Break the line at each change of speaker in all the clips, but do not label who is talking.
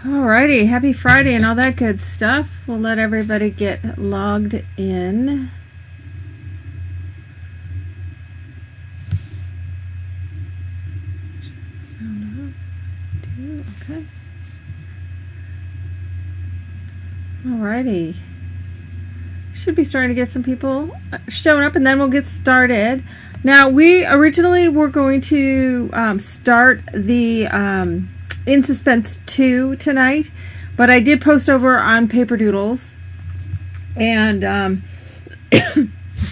Alrighty, happy Friday and all that good stuff. We'll let everybody get logged in. Okay. Alrighty. Should be starting to get some people showing up, and then we'll get started. Now, we originally were going to start the In Suspense 2 tonight, but I did post over on Paper Doodles, and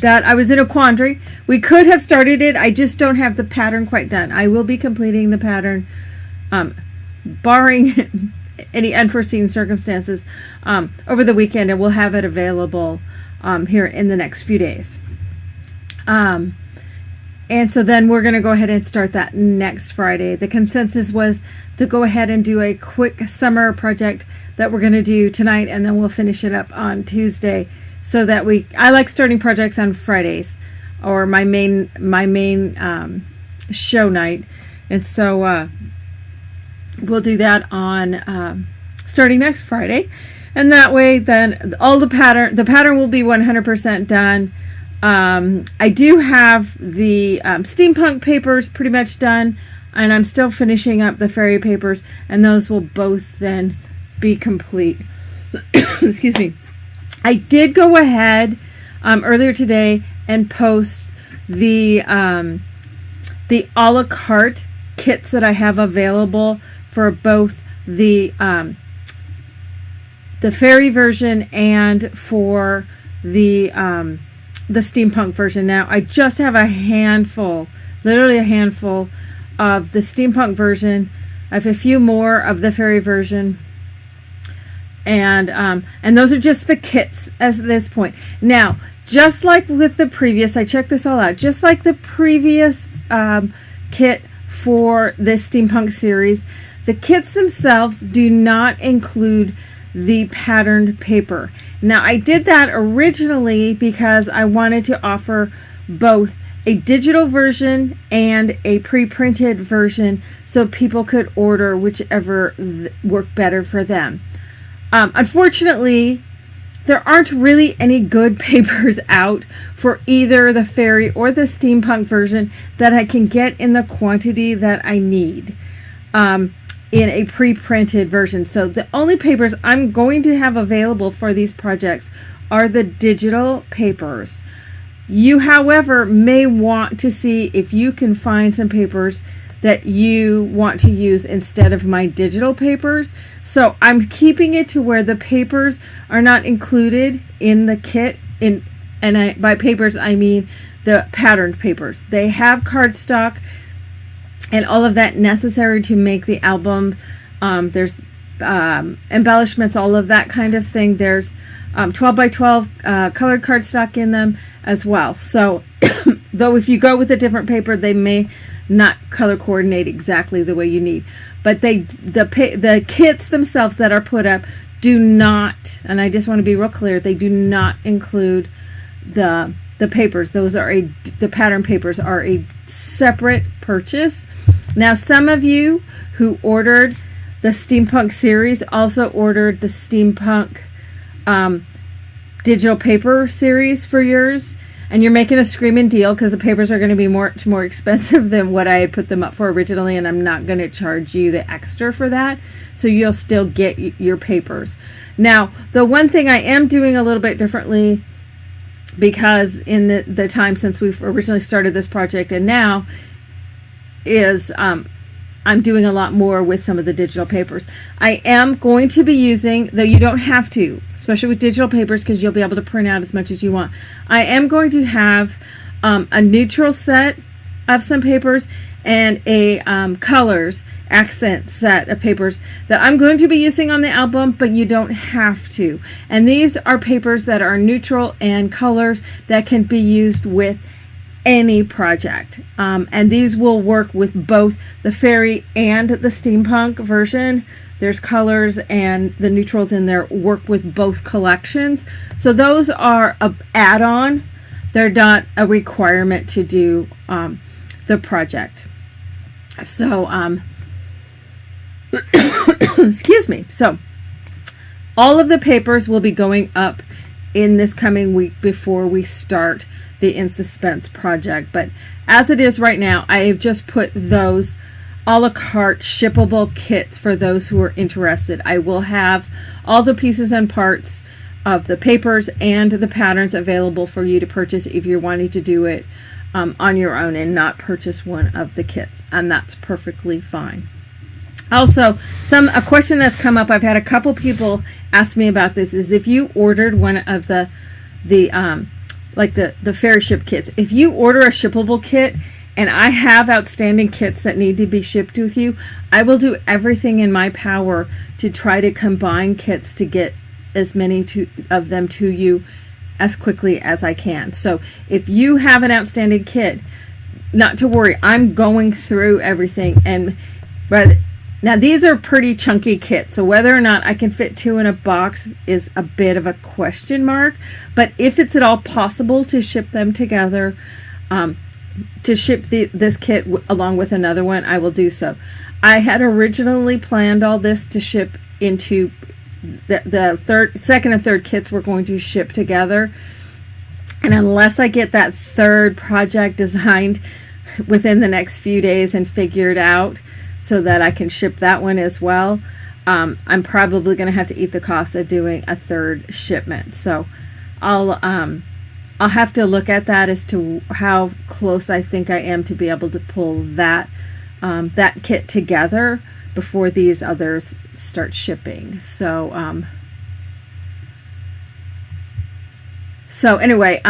that I was in a quandary. We could have started it. I just don't have the pattern quite done. I will be completing the pattern, barring any unforeseen circumstances, over the weekend, and we'll have it available here in the next few days. And so then we're going to go ahead and start that next Friday. The consensus was to go ahead and do a quick summer project that we're going to do tonight, and then we'll finish it up on Tuesday, so that I like starting projects on Fridays, or my main show night. And so we'll do that on starting next Friday, and that way then all the pattern will be 100% done. I do have the steampunk papers pretty much done, and I'm still finishing up the fairy papers, and those will both then be complete. Excuse me. I did go ahead earlier today and post the a la carte kits that I have available for both the fairy version and for the steampunk version. Now, I just have a handful, literally a handful of the steampunk version. I have a few more of the fairy version, and those are just the kits at this point. Now, just like with the previous, I checked this all out, just like the previous kit for this steampunk series, the kits themselves do not include the patterned paper. Now, I did that originally because I wanted to offer both a digital version and a pre-printed version, so people could order whichever worked better for them. Unfortunately, there aren't really any good papers out for either the fairy or the steampunk version that I can get in the quantity that I need in a pre-printed version. So the only papers I'm going to have available for these projects are the digital papers. You, however, may want to see if you can find some papers that you want to use instead of my digital papers. So I'm keeping it to where the papers are not included in the kit. By papers, I mean the patterned papers. They have cardstock and all of that necessary to make the album. There's embellishments, all of that kind of thing. There's 12 by 12 colored cardstock in them as well. So though if you go with a different paper, they may not color coordinate exactly the way you need. But the kits themselves that are put up do not, and I just want to be real clear, they do not include the papers. Those are the pattern papers are a separate purchase. Now, some of you who ordered the steampunk series also ordered the steampunk digital paper series for yours, and you're making a screaming deal because the papers are going to be much more expensive than what I had put them up for originally, and I'm not going to charge you the extra for that, so you'll still get your papers. Now, the one thing I am doing a little bit differently, because in the time since we've originally started this project and now, is I'm doing a lot more with some of the digital papers. I am going to be using, though you don't have to, especially with digital papers, because you'll be able to print out as much as you want. I am going to have a neutral set of some papers and a colors accent set of papers that I'm going to be using on the album, but you don't have to. And these are papers that are neutral and colors that can be used with any project, and these will work with both the fairy and the steampunk version. There's colors and the neutrals in there work with both collections, so those are an add-on. They're not a requirement to do the project. So Excuse me. So all of the papers will be going up in this coming week before we start the In Suspense project. But as it is right now, I have just put those a la carte shippable kits for those who are interested. I will have all the pieces and parts of the papers and the patterns available for you to purchase if you're wanting to do it on your own and not purchase one of the kits, and that's perfectly fine. Also, a question that's come up, I've had a couple people ask me about this, is if you ordered one of the fairy ship kits, if you order a shippable kit and I have outstanding kits that need to be shipped with you, I will do everything in my power to try to combine kits to get as many of them to you as quickly as I can. So if you have an outstanding kit, not to worry, I'm going through everything. Now these are pretty chunky kits, so whether or not I can fit 2 in a box is a bit of a question mark. But if it's at all possible to ship them together, to ship this kit along with another one, I will do so. I had originally planned all this to ship into the second and third kits we're going to ship together, and unless I get that third project designed within the next few days and figured out so that I can ship that one as well, I'm probably going to have to eat the cost of doing a third shipment. So I'll have to look at that as to how close I think I am to be able to pull that kit together before these others start shipping. So anyway,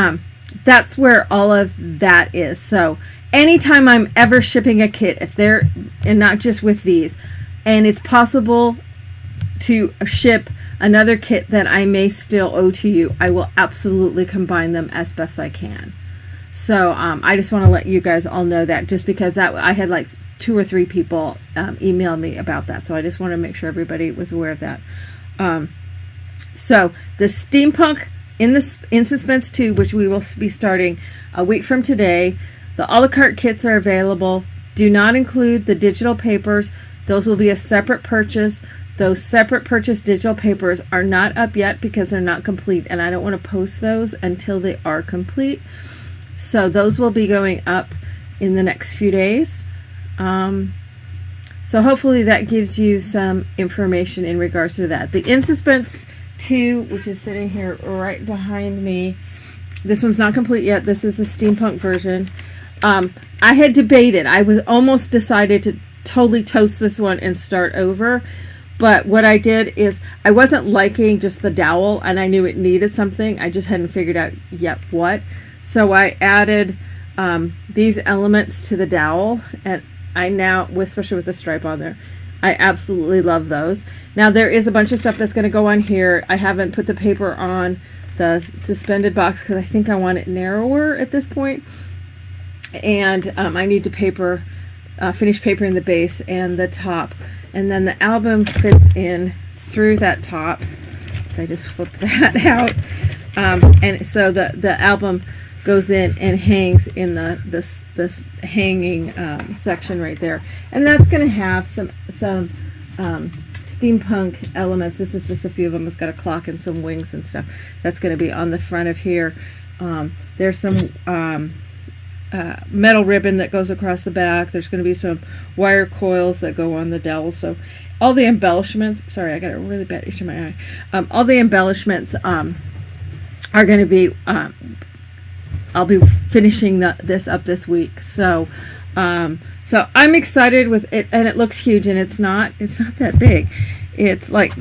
that's where all of that is. So anytime I'm ever shipping a kit, and not just with these, and it's possible to ship another kit that I may still owe to you, I will absolutely combine them as best I can. So I just want to let you guys all know that, just because I had like 2 or 3 people email me about that, so I just want to make sure everybody was aware of that. So the Steampunk in Suspense 2, which we will be starting a week from today, the a la carte kits are available. Do not include the digital papers. Those will be a separate purchase. Those separate purchase digital papers are not up yet because they're not complete, and I don't want to post those until they are complete. So those will be going up in the next few days. So hopefully that gives you some information in regards to that. The In Suspense 2, which is sitting here right behind me, this one's not complete yet. This is the Steampunk version. I had debated. I was almost decided to totally toast this one and start over. But what I did is I wasn't liking just the dowel, and I knew it needed something. I just hadn't figured out yet what. So I added these elements to the dowel, and I now, especially with the stripe on there, I absolutely love those. Now there is a bunch of stuff that's going to go on here. I haven't put the paper on the suspended box because I think I want it narrower at this point. And I need to finish papering the base and the top. And then the album fits in through that top. So I just flip that out. And so the album goes in and hangs in this hanging section right there. And that's going to have some steampunk elements. This is just a few of them. It's got a clock and some wings and stuff. That's going to be on the front of here. There's some metal ribbon that goes across the back. There's going to be some wire coils that go on the dowel. So all the embellishments, sorry, I got a really bad itch in my eye. All the embellishments are going to be, I'll be finishing this up this week. So I'm excited with it, and it looks huge, and it's not that big. It's like,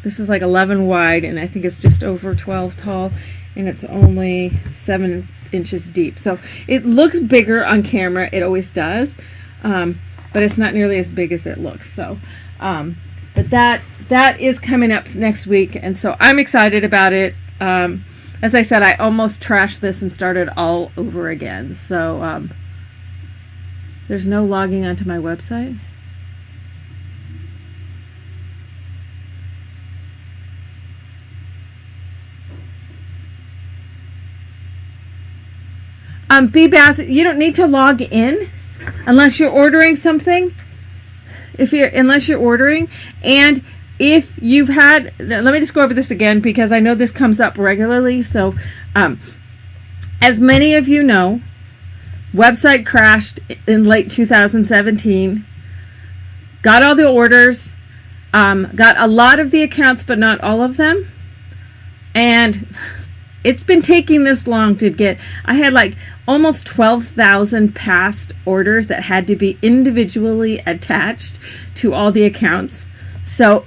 this is like 11 wide, and I think it's just over 12 tall, and it's only 7 inches deep. So it looks bigger on camera. It always does, but it's not nearly as big as it looks. So, but that is coming up next week, and so I'm excited about it. As I said, I almost trashed this and started all over again. So there's no logging onto my website. B-Bass, you don't need to log in unless you're ordering something. unless you're ordering. And if you've had, let me just go over this again because I know this comes up regularly. So as many of you know, website crashed in late 2017. Got all the orders, got a lot of the accounts, but not all of them. And it's been taking this long to get, I had like almost 12,000 past orders that had to be individually attached to all the accounts. So,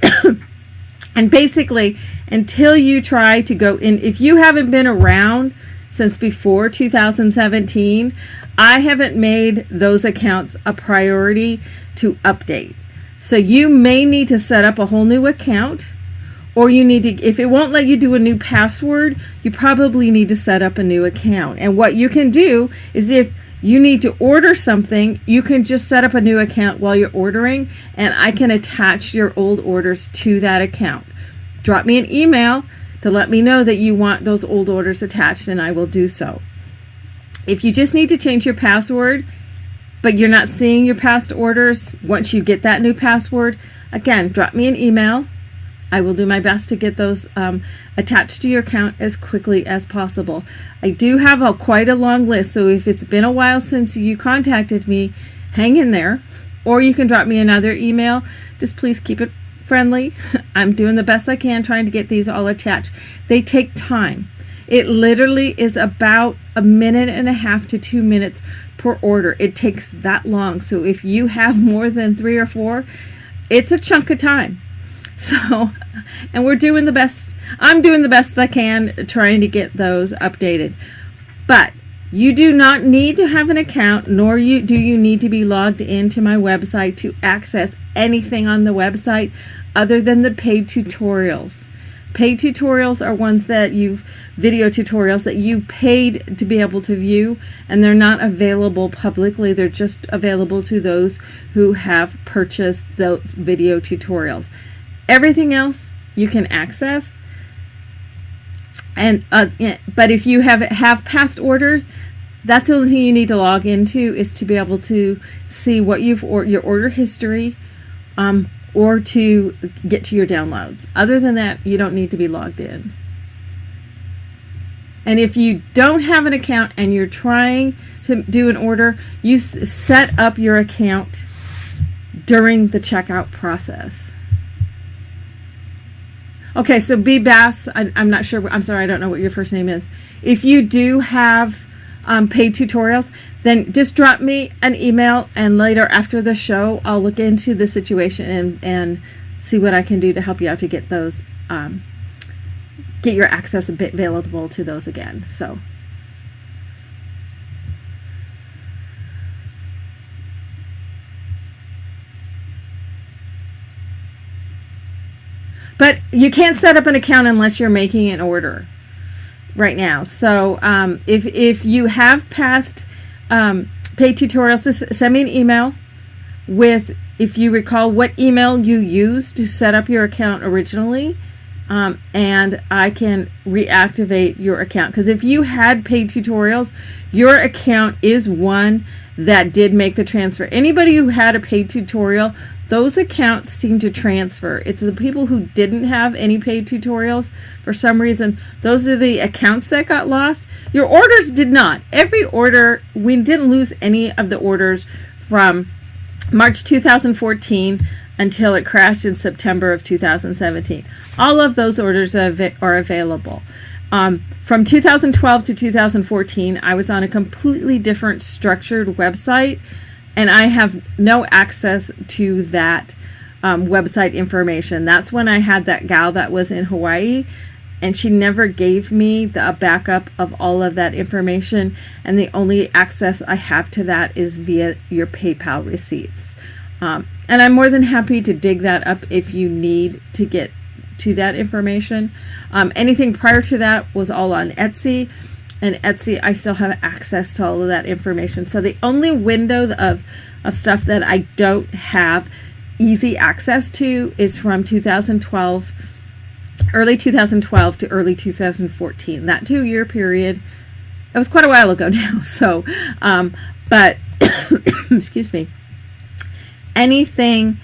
and basically, until you try to go in, if you haven't been around since before 2017, I haven't made those accounts a priority to update. So you may need to set up a whole new account, or you need to, if it won't let you do a new password, you probably need to set up a new account. And what you can do is if you need to order something, you can just set up a new account while you're ordering, and I can attach your old orders to that account. Drop me an email to let me know that you want those old orders attached, and I will do so. If you just need to change your password, but you're not seeing your past orders, once you get that new password, again, drop me an email. I will do my best to get those attached to your account as quickly as possible. I do have quite a long list, so if it's been a while since you contacted me, hang in there. Or you can drop me another email. Just please keep it friendly. I'm doing the best I can trying to get these all attached. They take time. It literally is about 1.5 to 2 minutes per order. It takes that long. So if you have more than 3 or 4, it's a chunk of time. So, and we're doing the best. I'm doing the best I can trying to get those updated. But you do not need to have an account, nor do you need to be logged into my website to access anything on the website other than the paid tutorials. Paid tutorials are ones that video tutorials that you paid to be able to view, and they're not available publicly. They're just available to those who have purchased the video tutorials. Everything else you can access, and but if you have past orders, that's the only thing you need to log into, is to be able to see what your order history, or to get to your downloads. Other than that, you don't need to be logged in. And if you don't have an account and you're trying to do an order, you set up your account during the checkout process. Okay, so B Bass, I'm not sure, I'm sorry, I don't know what your first name is. If you do have paid tutorials, then just drop me an email, and later after the show, I'll look into the situation and see what I can do to help you out to get those, get your access a bit available to those again. So. But you can't set up an account unless you're making an order right now. So if you have past paid tutorials, just send me an email with, if you recall, what email you used to set up your account originally, and I can reactivate your account. Because if you had paid tutorials, your account is one that did make the transfer. Anybody who had a paid tutorial, those accounts seem to transfer. It's the people who didn't have any paid tutorials, for some reason, those are the accounts that got lost. Your orders did not. Every order, we didn't lose any of the orders from March 2014 until it crashed in September of 2017. All of those orders are available. From 2012 to 2014, I was on a completely different structured website, and I have no access to that website information. That's when I had that gal that was in Hawaii, and she never gave me a backup of all of that information, and the only access I have to that is via your PayPal receipts. And I'm more than happy to dig that up if you need to get to that information. Anything prior to that was all on Etsy, and Etsy, I still have access to all of that information. So the only window of stuff that I don't have easy access to is from 2012, early 2012 to early 2014. That 2-year period, it was quite a while ago now. So, but excuse me, anything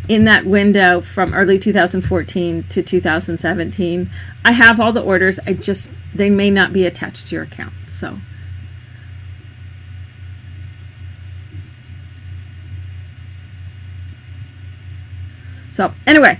in that window from early 2014 to 2017. I have all the orders. They may not be attached to your account. So anyway,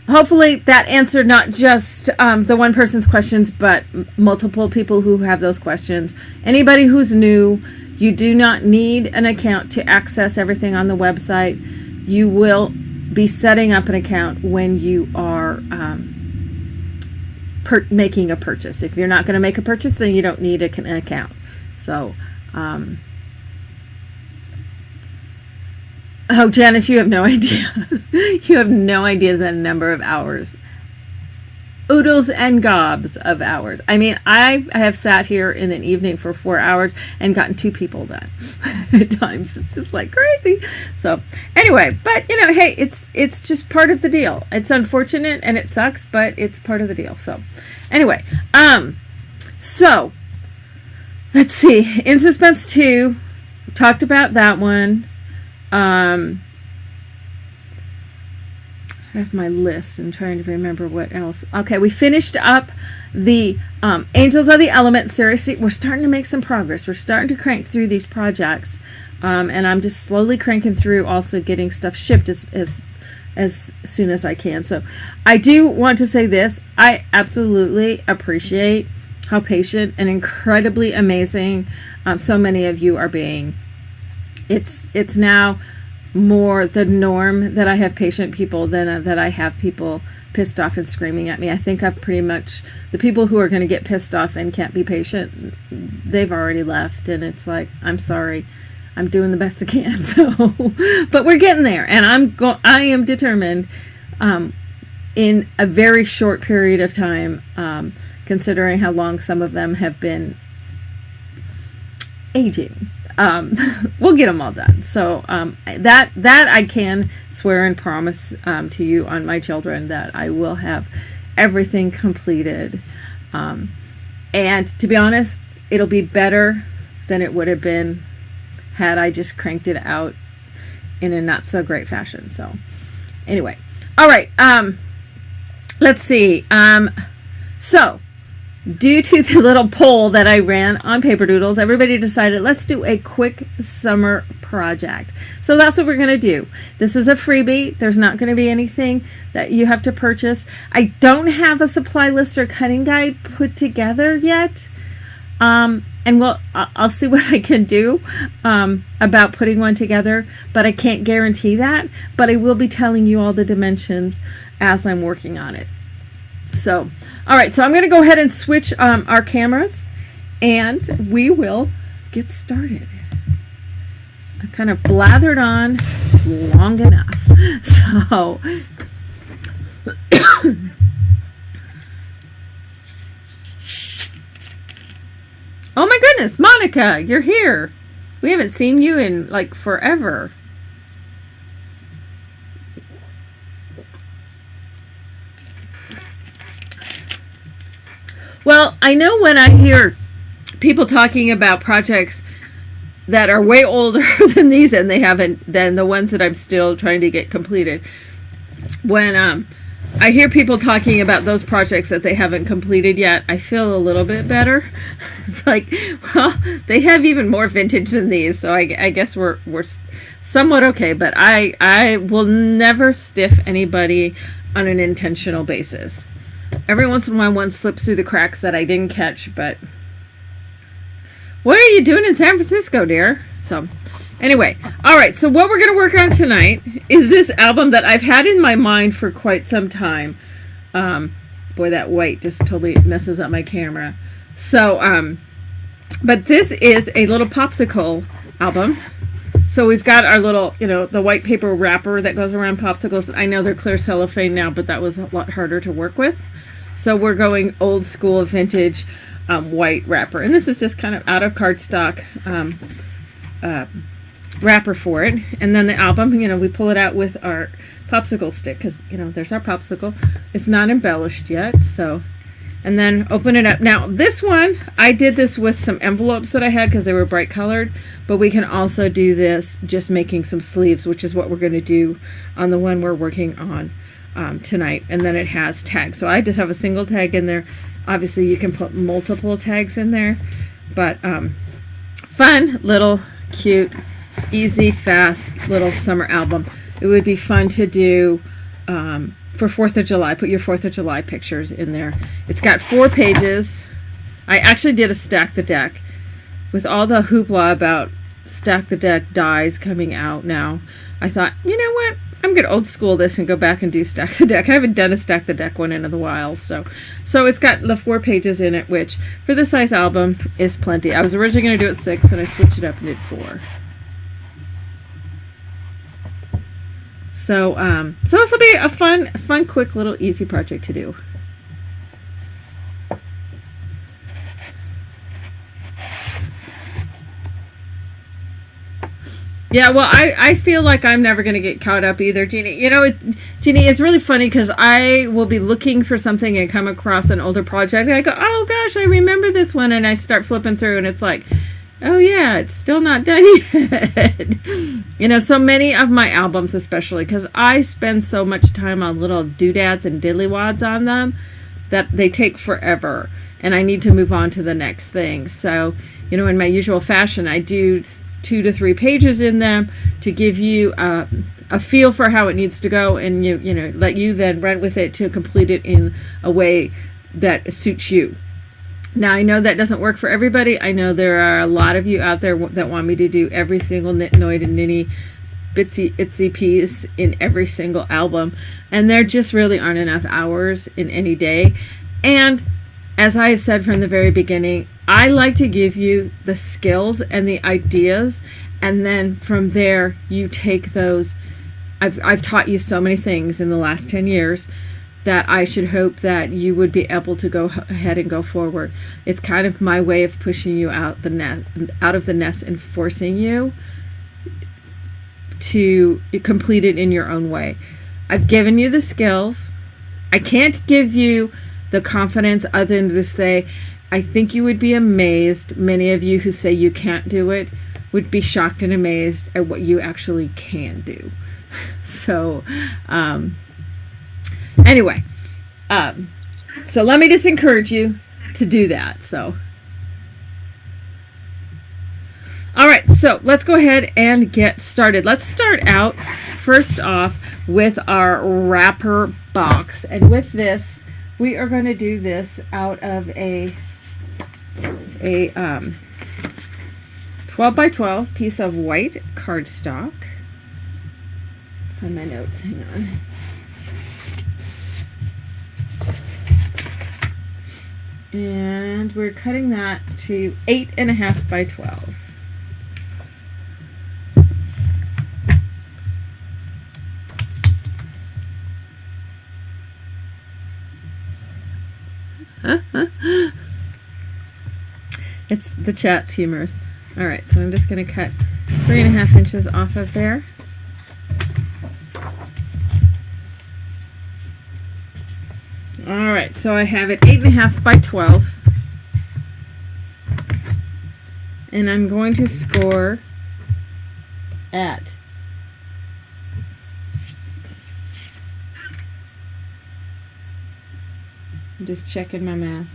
hopefully that answered not just the one person's questions, but multiple people who have those questions. Anybody who's new, you do not need an account to access everything on the website. You will be setting up an account when you are making a purchase. If you're not going to make a purchase, then you don't need an account. So, oh, Janice, you have no idea. You have no idea the number of hours. Oodles and gobs of hours. I mean, I have sat here in an evening for 4 hours and gotten 2 people done. At times, it's just like crazy. So, anyway, but hey, it's just part of the deal. It's unfortunate and it sucks, but it's part of the deal. So, anyway, so let's see. In Suspense 2, talked about that one. I have my list and trying to remember what else. Okay, we finished up the Angels of the Element series. See, we're starting to make some progress. We're starting to crank through these projects, and I'm just slowly cranking through, also getting stuff shipped as soon as I can. So I do want to say this. I absolutely appreciate how patient and incredibly amazing so many of you are being. It's now more the norm that I have patient people than that I have people pissed off and screaming at me. I think I've pretty much, the people who are going to get pissed off and can't be patient, they've already left, and it's like, I'm sorry, I'm doing the best I can. So, but we're getting there, and I am determined in a very short period of time, considering how long some of them have been aging. We'll get them all done. So that I can swear and promise to you on my children that I will have everything completed. And to be honest, it'll be better than it would have been had I just cranked it out in a not so great fashion. So anyway, all right. Let's see. So due to the little poll that I ran on Paper Doodles, everybody decided let's do a quick summer project. So that's what we're going to do. This is a freebie. There's not going to be anything that you have to purchase. I don't have a supply list or cutting guide put together yet. And I'll see what I can do about putting one together, but I can't guarantee that. But I will be telling you all the dimensions as I'm working on it. So, all right, so I'm going to go ahead and switch our cameras, and we will get started. I kind of blathered on long enough. So, oh my goodness, Monica, you're here. We haven't seen you in like forever. Well, I know when I hear people talking about projects that are way older than these, and they haven't, than the ones that I'm still trying to get completed. When I hear people talking about those projects that they haven't completed yet, I feel a little bit better. It's like, well, they have even more vintage than these, so I guess we're somewhat okay. But I will never stiff anybody on an intentional basis. Every once in a while, one slips through the cracks that I didn't catch, but what are you doing in San Francisco, dear? So, anyway, all right, so what we're going to work on tonight is this album that I've had in my mind for quite some time. Boy, that white just totally messes up my camera. So, but this is a little Popsicle album. So we've got our little, the white paper wrapper that goes around Popsicles. I know they're clear cellophane now, but that was a lot harder to work with. So we're going old school vintage white wrapper. And this is just kind of out of cardstock wrapper for it. And then the album, we pull it out with our popsicle stick because, there's our popsicle. It's not embellished yet, so and then open it up. Now this one, I did this with some envelopes that I had because they were bright colored, but we can also do this just making some sleeves, which is what we're going to do on the one we're working on tonight. And then it has tags, so I just have a single tag in there. Obviously you can put multiple tags in there, but fun little cute easy fast little summer album. It would be fun to do for 4th of July. Put your 4th of July pictures in there. It's got 4 pages. I actually did a stack the deck with all the hoopla about stack the deck dies coming out now. I thought, you know what, I'm gonna old school this and go back and do stack the deck. I haven't done a stack the deck one in a while, so it's got the 4 pages in it, which for this size album is plenty. I was originally going to do it 6 and I switched it up and did 4. So this will be a fun, quick, little, easy project to do. Yeah, well, I feel like I'm never going to get caught up either, Jeannie. You know, Jeannie, it's really funny because I will be looking for something and come across an older project. And I go, oh, gosh, I remember this one. And I start flipping through and it's like, oh, yeah, it's still not done yet. You know, so many of my albums, especially because I spend so much time on little doodads and diddlywads on them that they take forever. And I need to move on to the next thing. So, you know, in my usual fashion, I do 2 to 3 pages in them to give you a feel for how it needs to go, and you know, let you then run with it to complete it in a way that suits you. Now, I know that doesn't work for everybody. I know there are a lot of you out there that want me to do every single nitnoid and ninny bitsy itsy piece in every single album, and there just really aren't enough hours in any day. And as I have said from the very beginning, I like to give you the skills and the ideas, and then from there you take those. I've taught you so many things in the last 10 years that I should hope that you would be able to go ahead and go forward. It's kind of my way of pushing you out of the nest and forcing you to complete it in your own way. I've given you the skills. I can't give you the confidence other than to say, I think you would be amazed. Many of you who say you can't do it would be shocked and amazed at what you actually can do. So, anyway, so let me just encourage you to do that. So, all right, so let's go ahead and get started. Let's start out first off with our wrapper box, and with this, we are going to do this out of a 12 by 12 piece of white cardstock. Find my notes, hang on. And we're cutting that to 8.5 by 12. It's the chat's humorous. All right, so I'm just going to cut 3.5 inches off of there. All right, so I have it 8.5 by 12, and I'm going to score at I'm just checking my math.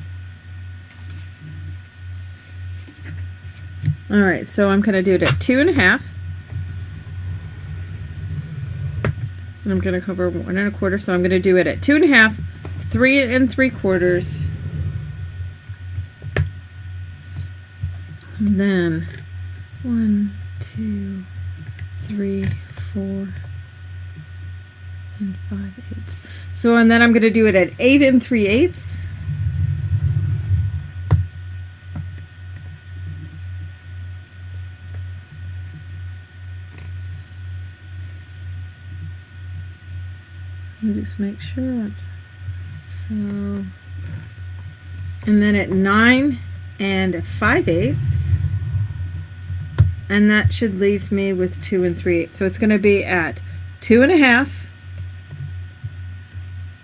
All right, so I'm going to do it at 2.5, and I'm going to cover 1.25. So I'm going to do it at 2.5, 3 3/4, and then 1, 2, 3, 4, and 5/8. So, and then I'm going to do it at 8 3/8. Let me just make sure that's so. And then at 9 5/8, and that should leave me with 2 3/8. So it's going to be at 2.5,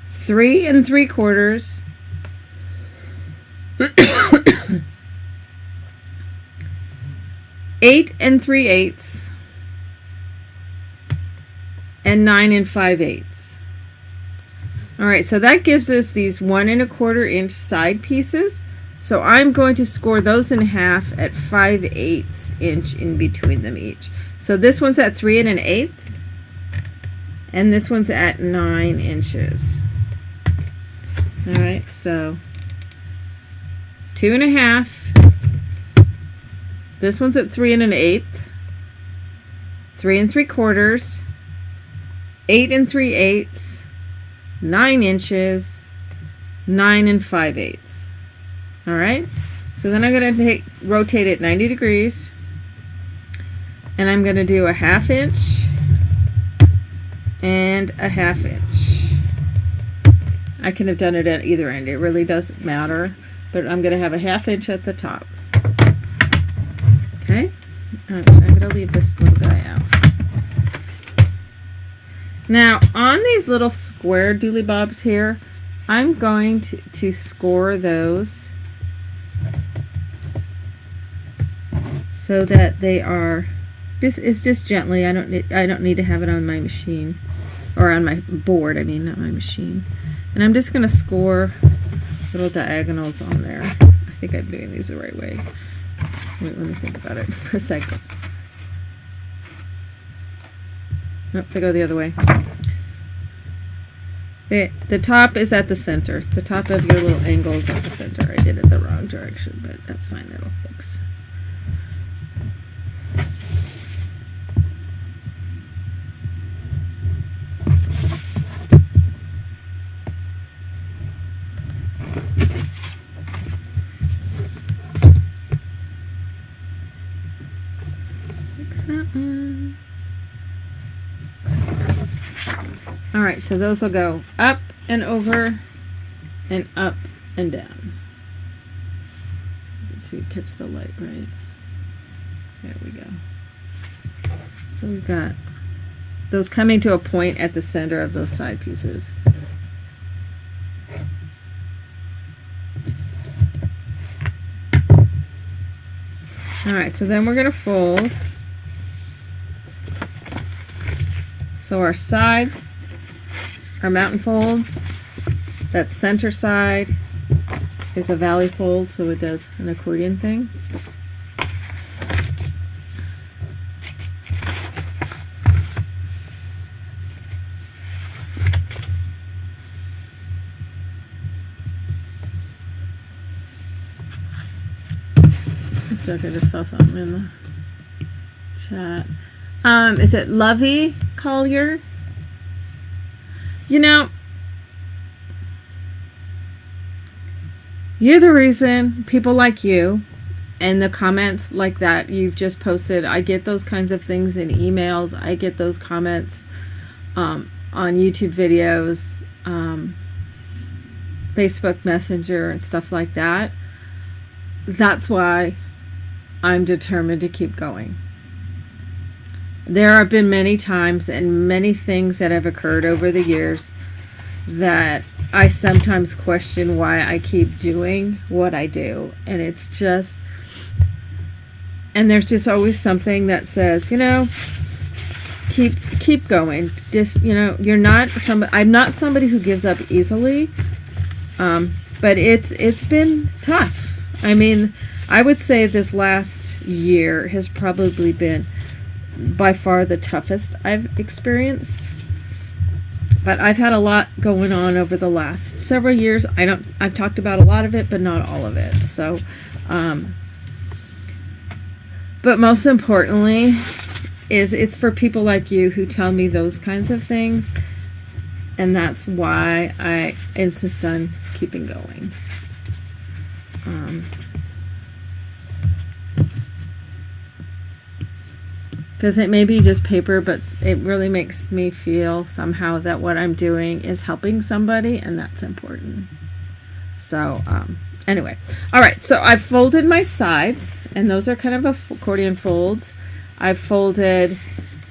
3 3/4, 8 3/8 and 9 5/8. All right, so that gives us these 1 1/4 inch side pieces. So I'm going to score those in half at 5/8 inch in between them each. So this one's at 3 1/8, and this one's at 9 inches. All right, so 2 1/2. This one's at 3 1/8, 3 3/4, 8 3/8, 9 inches, 9 5/8. All right, so then I'm going to rotate it 90 degrees, and I'm going to do a 1/2 inch and a 1/2 inch. I can have done it at either end. It really doesn't matter, but I'm going to have a 1/2 inch at the top. Okay, I'm going to leave this little guy out. Now, on these little square dooley bobs here, I'm going to score those so that they are, this is just gently, I don't need to have it on my machine, or on my board, I mean, not my machine. And I'm just going to score little diagonals on there. I think I'm doing these the right way. Wait, let me think about it for a second. Nope, they go the other way. The top is at the center. The top of your little angle is at the center. I did it the wrong direction, but that's fine. That'll fix. Fix that one. All right, so those will go up and over and up and down. So you can see, catch the light right. There we go. So we've got those coming to a point at the center of those side pieces. All right, so then we're going to fold. So our sides are mountain folds. That center side is a valley fold, so it does an accordion thing. So I just saw something in the chat. Is it Lovey Collier? You know, you're the reason people like you and the comments like that you've just posted. I get those kinds of things in emails. I get those comments on YouTube videos, Facebook Messenger and stuff like that. That's why I'm determined to keep going. There have been many times and many things that have occurred over the years that I sometimes question why I keep doing what I do. And it's just, and there's just always something that says, you know, keep going. Just, you know, I'm not somebody who gives up easily. But it's been tough. I mean, I would say this last year has probably been by far the toughest I've experienced. But I've had a lot going on over the last several years. I've talked about a lot of it, but not all of it. So, but most importantly is it's for people like you who tell me those kinds of things. And that's why I insist on keeping going. Because it may be just paper, but it really makes me feel somehow that what I'm doing is helping somebody, and that's important. So, anyway. All right, so I've folded my sides, and those are kind of accordion folds. I've folded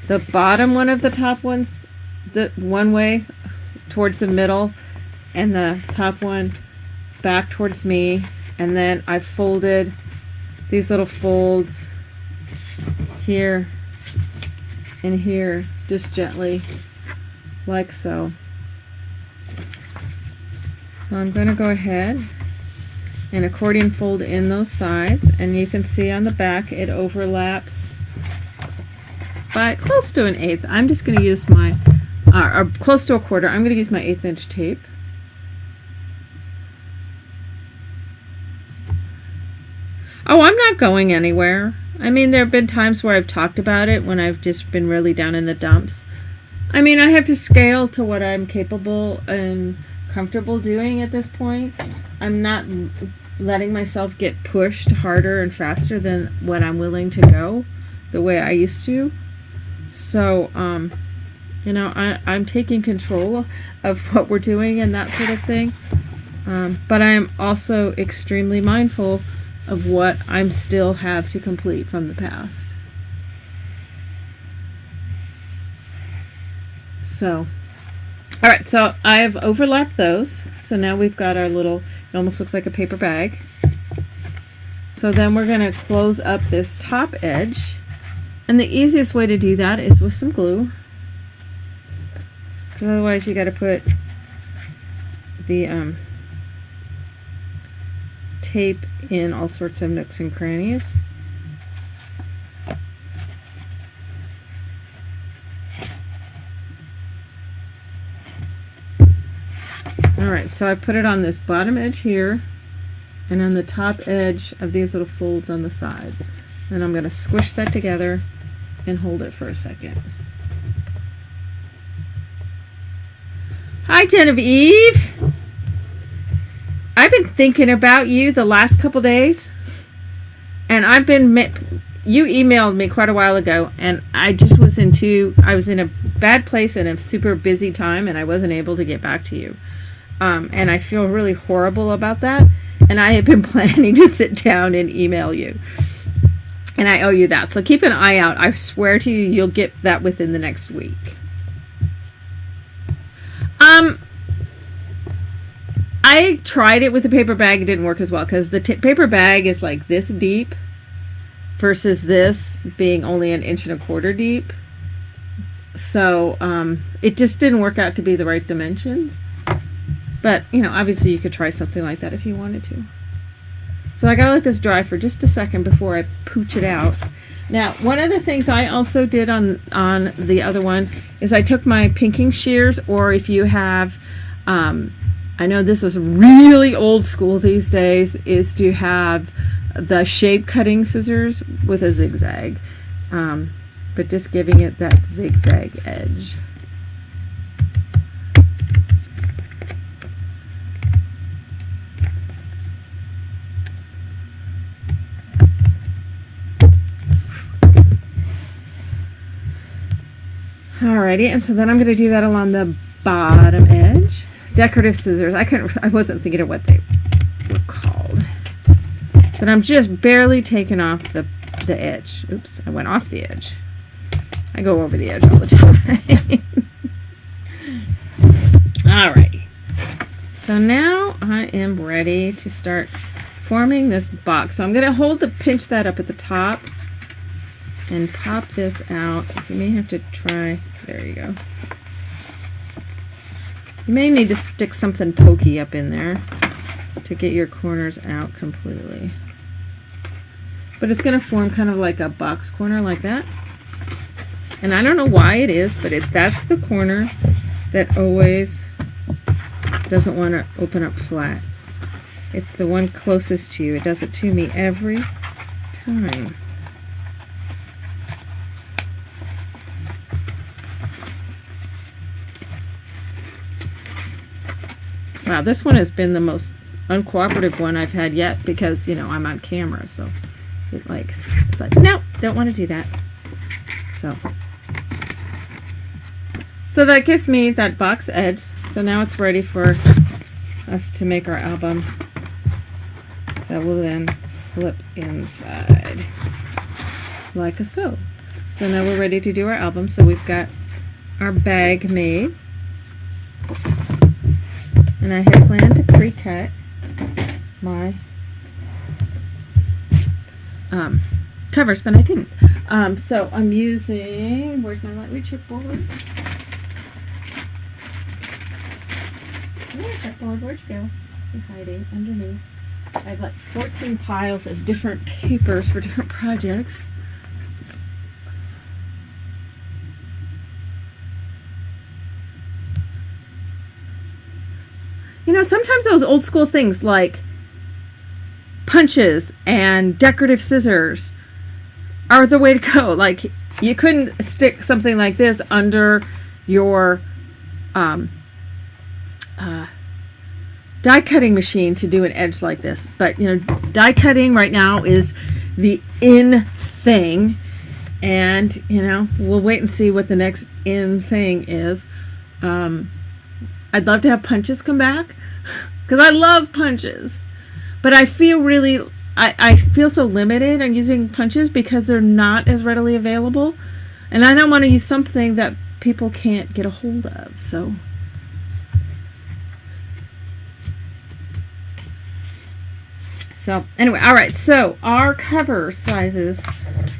the bottom one of the top ones the one way towards the middle, and the top one back towards me, and then I folded these little folds here and here just gently, like so. So I'm going to go ahead and accordion fold in those sides, and you can see on the back it overlaps by close to 1/8. I'm just going to use my, or close to 1/4. I'm going to use my 1/8 inch tape. Oh, I'm not going anywhere. I mean, there have been times where I've talked about it when I've just been really down in the dumps. I mean, I have to scale to what I'm capable and comfortable doing at this point. I'm not letting myself get pushed harder and faster than what I'm willing to go the way I used to. So, you know, I'm taking control of what we're doing and that sort of thing. But I am also extremely mindful of what I'm still have to complete from the past. So, all right, so I've overlapped those. So now we've got our little, it almost looks like a paper bag. So then we're going to close up this top edge. And the easiest way to do that is with some glue. Because otherwise you got to put the tape in all sorts of nooks and crannies. Alright, so I put it on this bottom edge here and on the top edge of these little folds on the side. And I'm going to squish that together and hold it for a second. Hi, Genevieve! I've been thinking about you the last couple days, and you emailed me quite a while ago, and I just was I was in a bad place and a super busy time, and I wasn't able to get back to you. And I feel really horrible about that, and I have been planning to sit down and email you. And I owe you that. So keep an eye out. I swear to you, you'll get that within the next week. I tried it with a paper bag. It didn't work as well because the paper bag is like this deep versus this being only 1.25 inches deep. So it just didn't work out to be the right dimensions. But, you know, obviously you could try something like that if you wanted to. So I gotta let this dry for just a second before I pooch it out. Now, one of the things I also did on the other one is I took my pinking shears, or if you have, I know this is really old school these days, is to have the shape cutting scissors with a zigzag, but just giving it that zigzag edge. Alrighty, and so then I'm going to do that along the bottom edge. Decorative scissors. I wasn't thinking of what they were called. So I'm just barely taking off the edge. Oops, I went off the edge. I go over the edge all the time. Alrighty. So now I am ready to start forming this box. So I'm going to pinch that up at the top and pop this out. You may have to try, there you go. You may need to stick something pokey up in there to get your corners out completely. But it's going to form kind of like a box corner like that. And I don't know why it is, but that's the corner that always doesn't want to open up flat. It's the one closest to you. It does it to me every time. Wow, this one has been the most uncooperative one I've had yet because, you know, I'm on camera, so it's like, no, don't want to do that. So that gives me that box edge. So now it's ready for us to make our album that will then slip inside like so. So now we're ready to do our album. So we've got our bag made. And I had planned to pre-cut my covers, but I didn't. So I'm using, where's my lightweight chipboard? Chipboard, where'd you go? You're hiding underneath. I have like 14 piles of different papers for different projects. You know, sometimes those old school things like punches and decorative scissors are the way to go. Like, you couldn't stick something like this under your die cutting machine to do an edge like this. But, you know, die cutting right now is the in thing. And, you know, we'll wait and see what the next in thing is. I'd love to have punches come back because I love punches. But I feel really, I feel so limited on using punches because they're not as readily available. And I don't want to use something that people can't get a hold of. So anyway, all right. So our cover sizes, I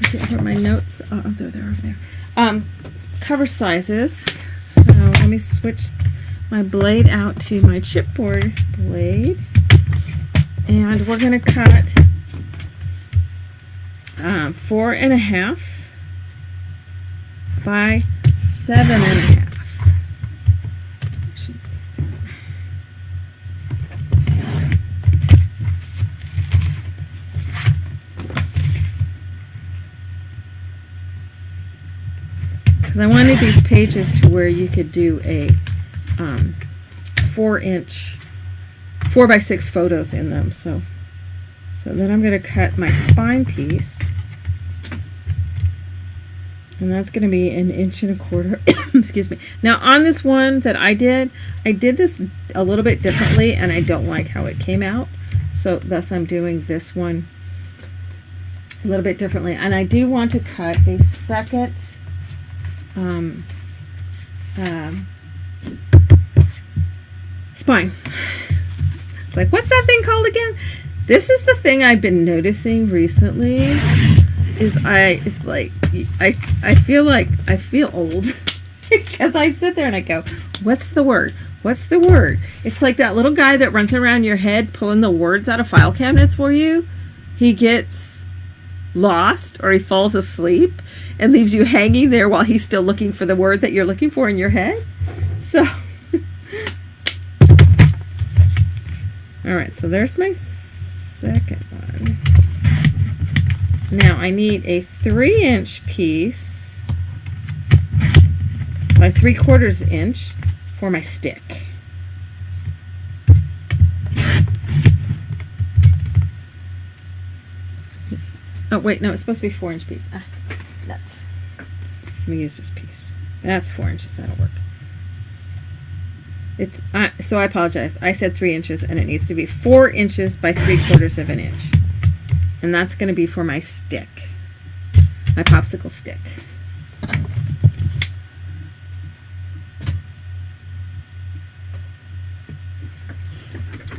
can't put my notes. Oh, they're over there. Cover sizes. So let me switch my blade out to my chipboard blade. And we're going to cut 4.5 by 7.5. Because I wanted these pages to where you could do a 4-inch 4x6 photos in them. So then I'm going to cut my spine piece, and that's going to be 1.25 inches. Excuse me. Now on this one that I did this a little bit differently, and I don't like how it came out. So thus I'm doing this one a little bit differently, and I do want to cut a second spine. It's like, what's that thing called again? This is the thing I've been noticing recently. I feel like I feel old because I sit there and I go, what's the word? What's the word? It's like that little guy that runs around your head pulling the words out of file cabinets for you. He gets lost or he falls asleep and leaves you hanging there while he's still looking for the word that you're looking for in your head. So all right, so there's my second one. Now I need a 3-inch piece by 3/4 inch for my stick. Oh wait, no, it's supposed to be 4-inch piece. Nuts. Let me use this piece. That's 4 inches. That'll work. So I apologize. I said 3 inches, and it needs to be 4 inches by 3/4 inch, and that's going to be for my stick, my popsicle stick.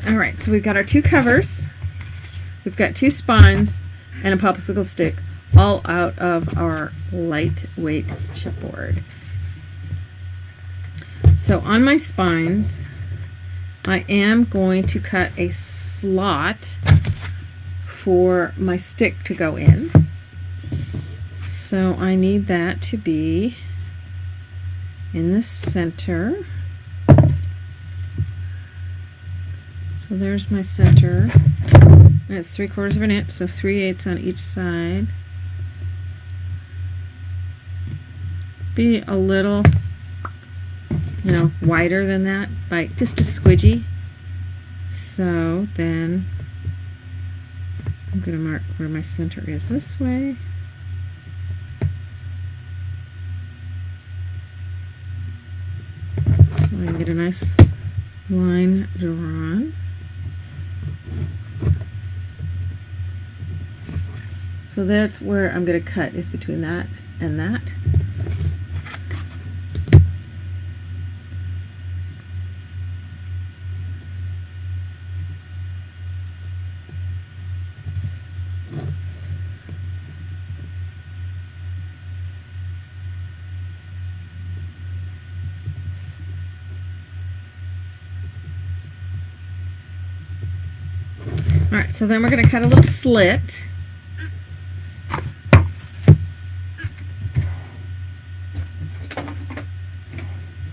All right, so we've got our 2 covers, we've got 2 spines, and a popsicle stick, all out of our lightweight chipboard. So on my spines, I am going to cut a slot for my stick to go in. So I need that to be in the center. So there's my center. And it's 3/4 inch, so 3/8 on each side. Be a little, you know, wider than that by just a squidgy. So then I'm going to mark where my center is this way. So I can get a nice line drawn. So that's where I'm going to cut, is between that and that. All right, so then we're going to cut a little slit.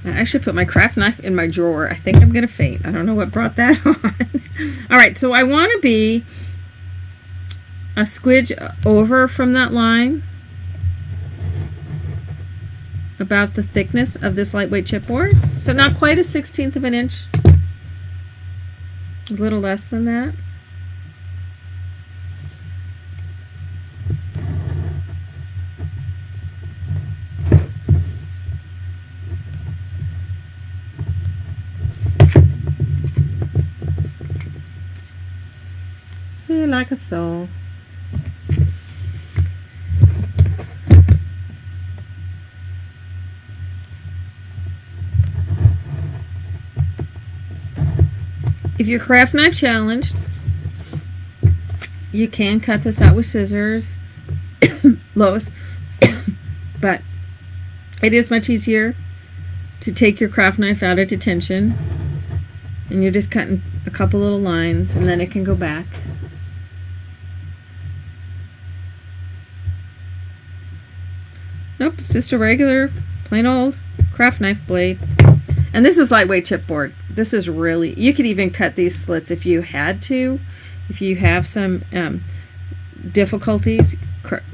I actually put my craft knife in my drawer. I think I'm going to faint. I don't know what brought that on. All right, so I want to be a squidge over from that line, about the thickness of this lightweight chipboard. So not quite a 1/16 of an inch, a little less than that. See, like a soul. If you're craft knife challenged, you can cut this out with scissors, Lois, but it is much easier to take your craft knife out of detention, and you're just cutting a couple little lines, and then it can go back. Nope, it's just a regular, plain old craft knife blade. And this is lightweight chipboard. This is really, you could even cut these slits if you had to. If you have some difficulties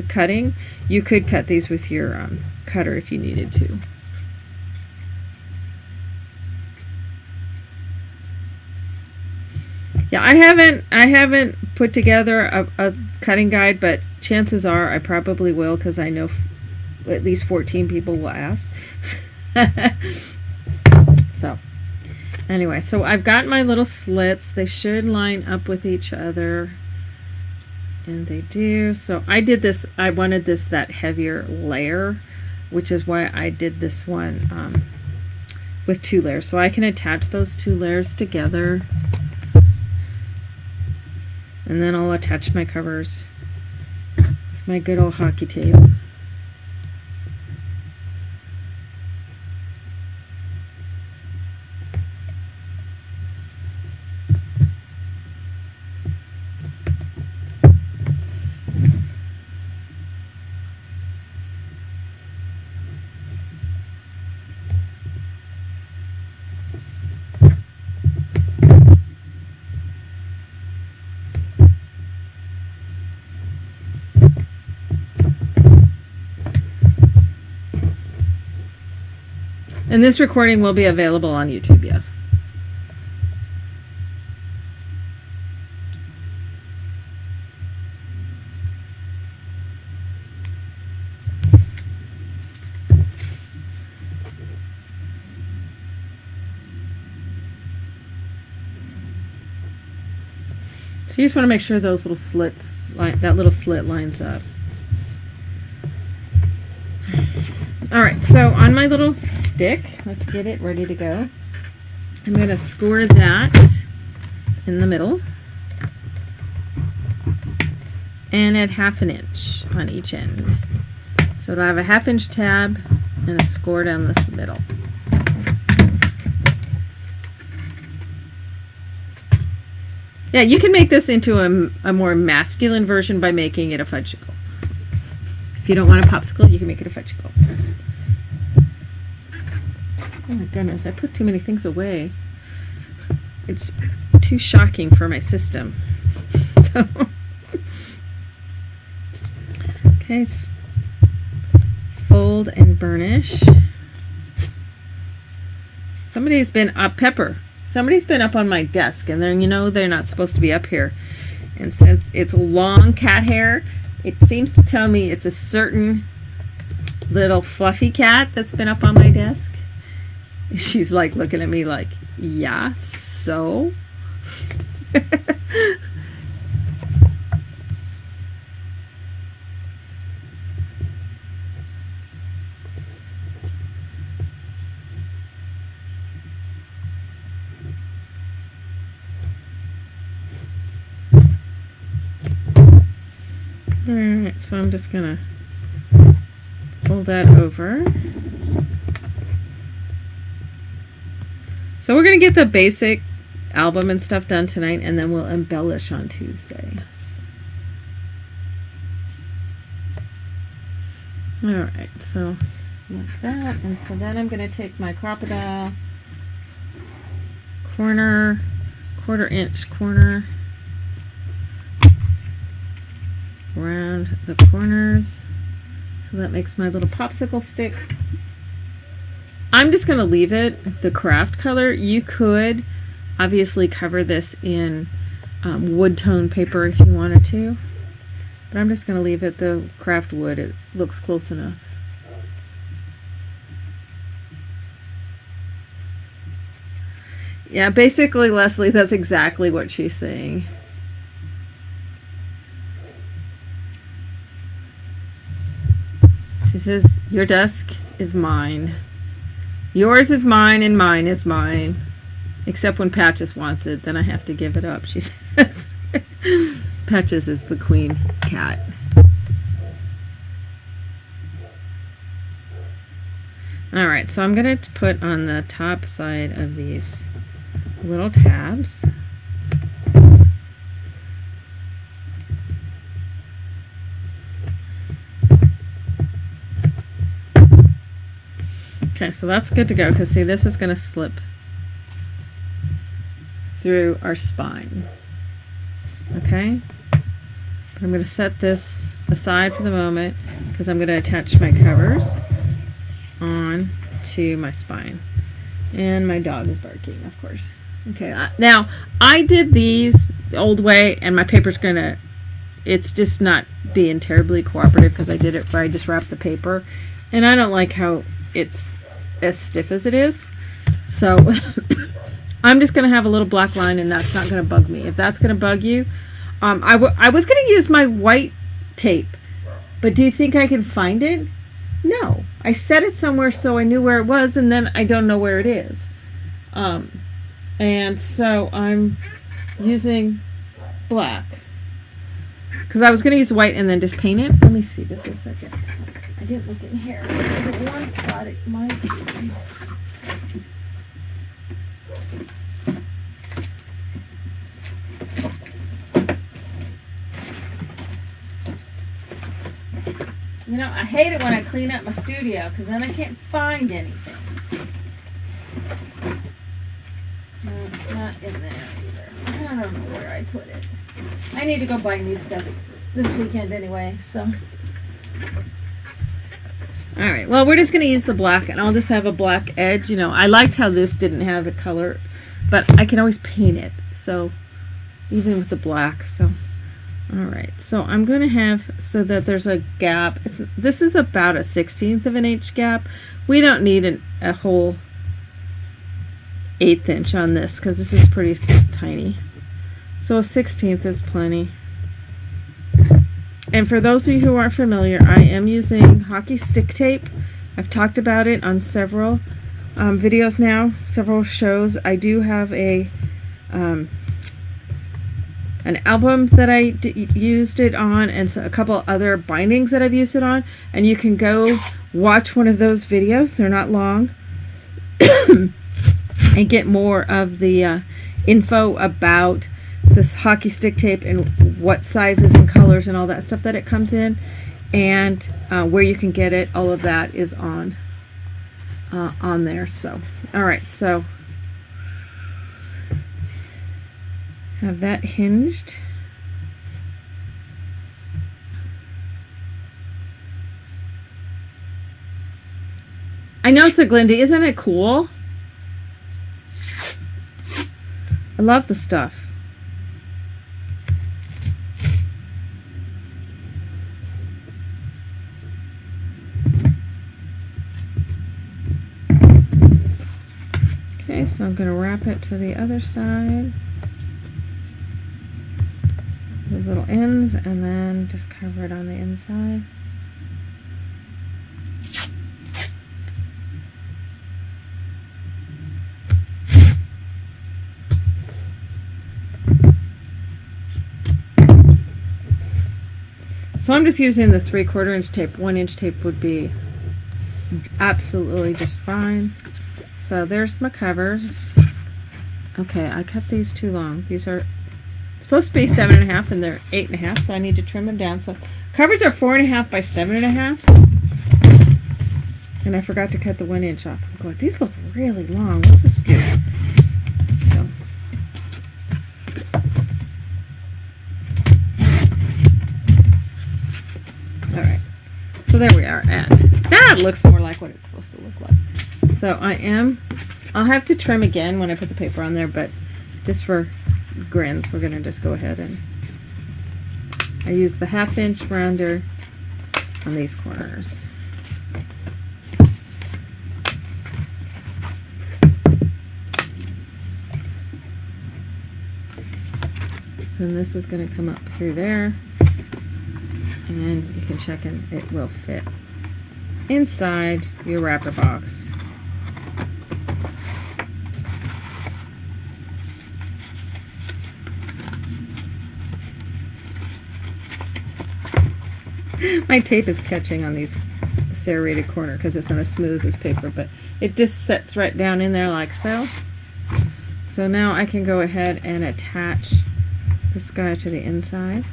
cutting, you could cut these with your cutter if you needed to. Yeah, I haven't put together a cutting guide, but chances are I probably will, because I know at least 14 people will ask. So anyway, so I've got my little slits. They should line up with each other, and they do. So I did this, I wanted this that heavier layer, which is why I did this one with 2 layers, so I can attach those 2 layers together, and then I'll attach my covers with my good old hockey tape. And this recording will be available on YouTube, yes. So you just want to make sure those little slits, that little slit lines up. All right, so on my little stick, let's get it ready to go. I'm going to score that in the middle and at 1/2 inch on each end. So it'll have a 1/2 inch tab and a score down the middle. Yeah, you can make this into a more masculine version by making it a fudgicle. If you don't want a popsicle, you can make it a fudgicle. Oh my goodness, I put too many things away. It's too shocking for my system. So, okay, fold and burnish. Somebody's been up, somebody's been up on my desk, and then, you know, they're not supposed to be up here. And since it's long cat hair, it seems to tell me it's a certain little fluffy cat that's been up on my desk. She's like looking at me like, yeah, so? Alright, so I'm just gonna fold that over. So we're going to get the basic album and stuff done tonight, and then we'll embellish on Tuesday. Alright, so like that. And so then I'm going to take my crocodile corner, 1/4 inch corner around the corners. So that makes my little popsicle stick. I'm just going to leave it the craft color. You could obviously cover this in wood tone paper if you wanted to, but I'm just going to leave it the craft wood. It looks close enough. Yeah, basically, Leslie, that's exactly what she's saying. She says, your desk is mine. Yours is mine and mine is mine. Except when Patches wants it, then I have to give it up, she says. Patches is the queen cat. Alright, so I'm going to put on the top side of these little tabs. Okay, so that's good to go, because see, this is going to slip through our spine. Okay? But I'm going to set this aside for the moment, because I'm going to attach my covers on to my spine. And my dog is barking, of course. Okay, now, I did these the old way, and my paper's going to, it's just not being terribly cooperative, because I did it where I just wrapped the paper. And I don't like how it's as stiff as it is. So I'm just going to have a little black line, and that's not going to bug me. If that's going to bug you, I was going to use my white tape, but do you think I can find it? No. I set it somewhere so I knew where it was, and then I don't know where it is. And so I'm using black, because I was going to use white and then just paint it. Let me see just a second. I didn't look in here. There's one spot it might be. You know, I hate it when I clean up my studio, because then I can't find anything. No, it's not in there either. I don't know where I put it. I need to go buy new stuff this weekend anyway, so. Alright, well, we're just going to use the black, and I'll just have a black edge. You know, I liked how this didn't have a color, but I can always paint it, so, even with the black, so. Alright, so I'm going to have, so that there's a gap. This is about a 1/16 of an inch gap. We don't need a whole 1/8 inch on this, because this is pretty tiny. So a 1/16 is plenty. And for those of you who aren't familiar, I am using hockey stick tape. I've talked about it on several videos now, several shows. I do have an album that I used it on, and so a couple other bindings that I've used it on. And you can go watch one of those videos. They're not long. And get more of the info about this hockey stick tape and what sizes and colors and all that stuff that it comes in, and where you can get it. All of that is on there. So, all right, so have that hinged. I know, so Glindy, isn't it cool? I love the stuff. Okay, so I'm going to wrap it to the other side. Those little ends, and then just cover it on the inside. So I'm just using the 3/4 inch tape. 1 inch tape would be absolutely just fine. So there's my covers. Okay, I cut these too long. These are supposed to be 7.5 and they're 8.5, so I need to trim them down. So covers are 4.5 by 7.5. And I forgot to cut the 1 inch off. I'm going, these look really long. What's the scoop? So alright. So there we are, and that looks more like what it's supposed to look like. So I'll have to trim again when I put the paper on there, but just for grins, we're going to just go ahead and I use the 1/2 inch rounder on these corners. So this is going to come up through there, and you can check and it will fit inside your wrapper box. My tape is catching on these serrated corner because it's not as smooth as paper, but it just sets right down in there like so. So now I can go ahead and attach this guy to the inside.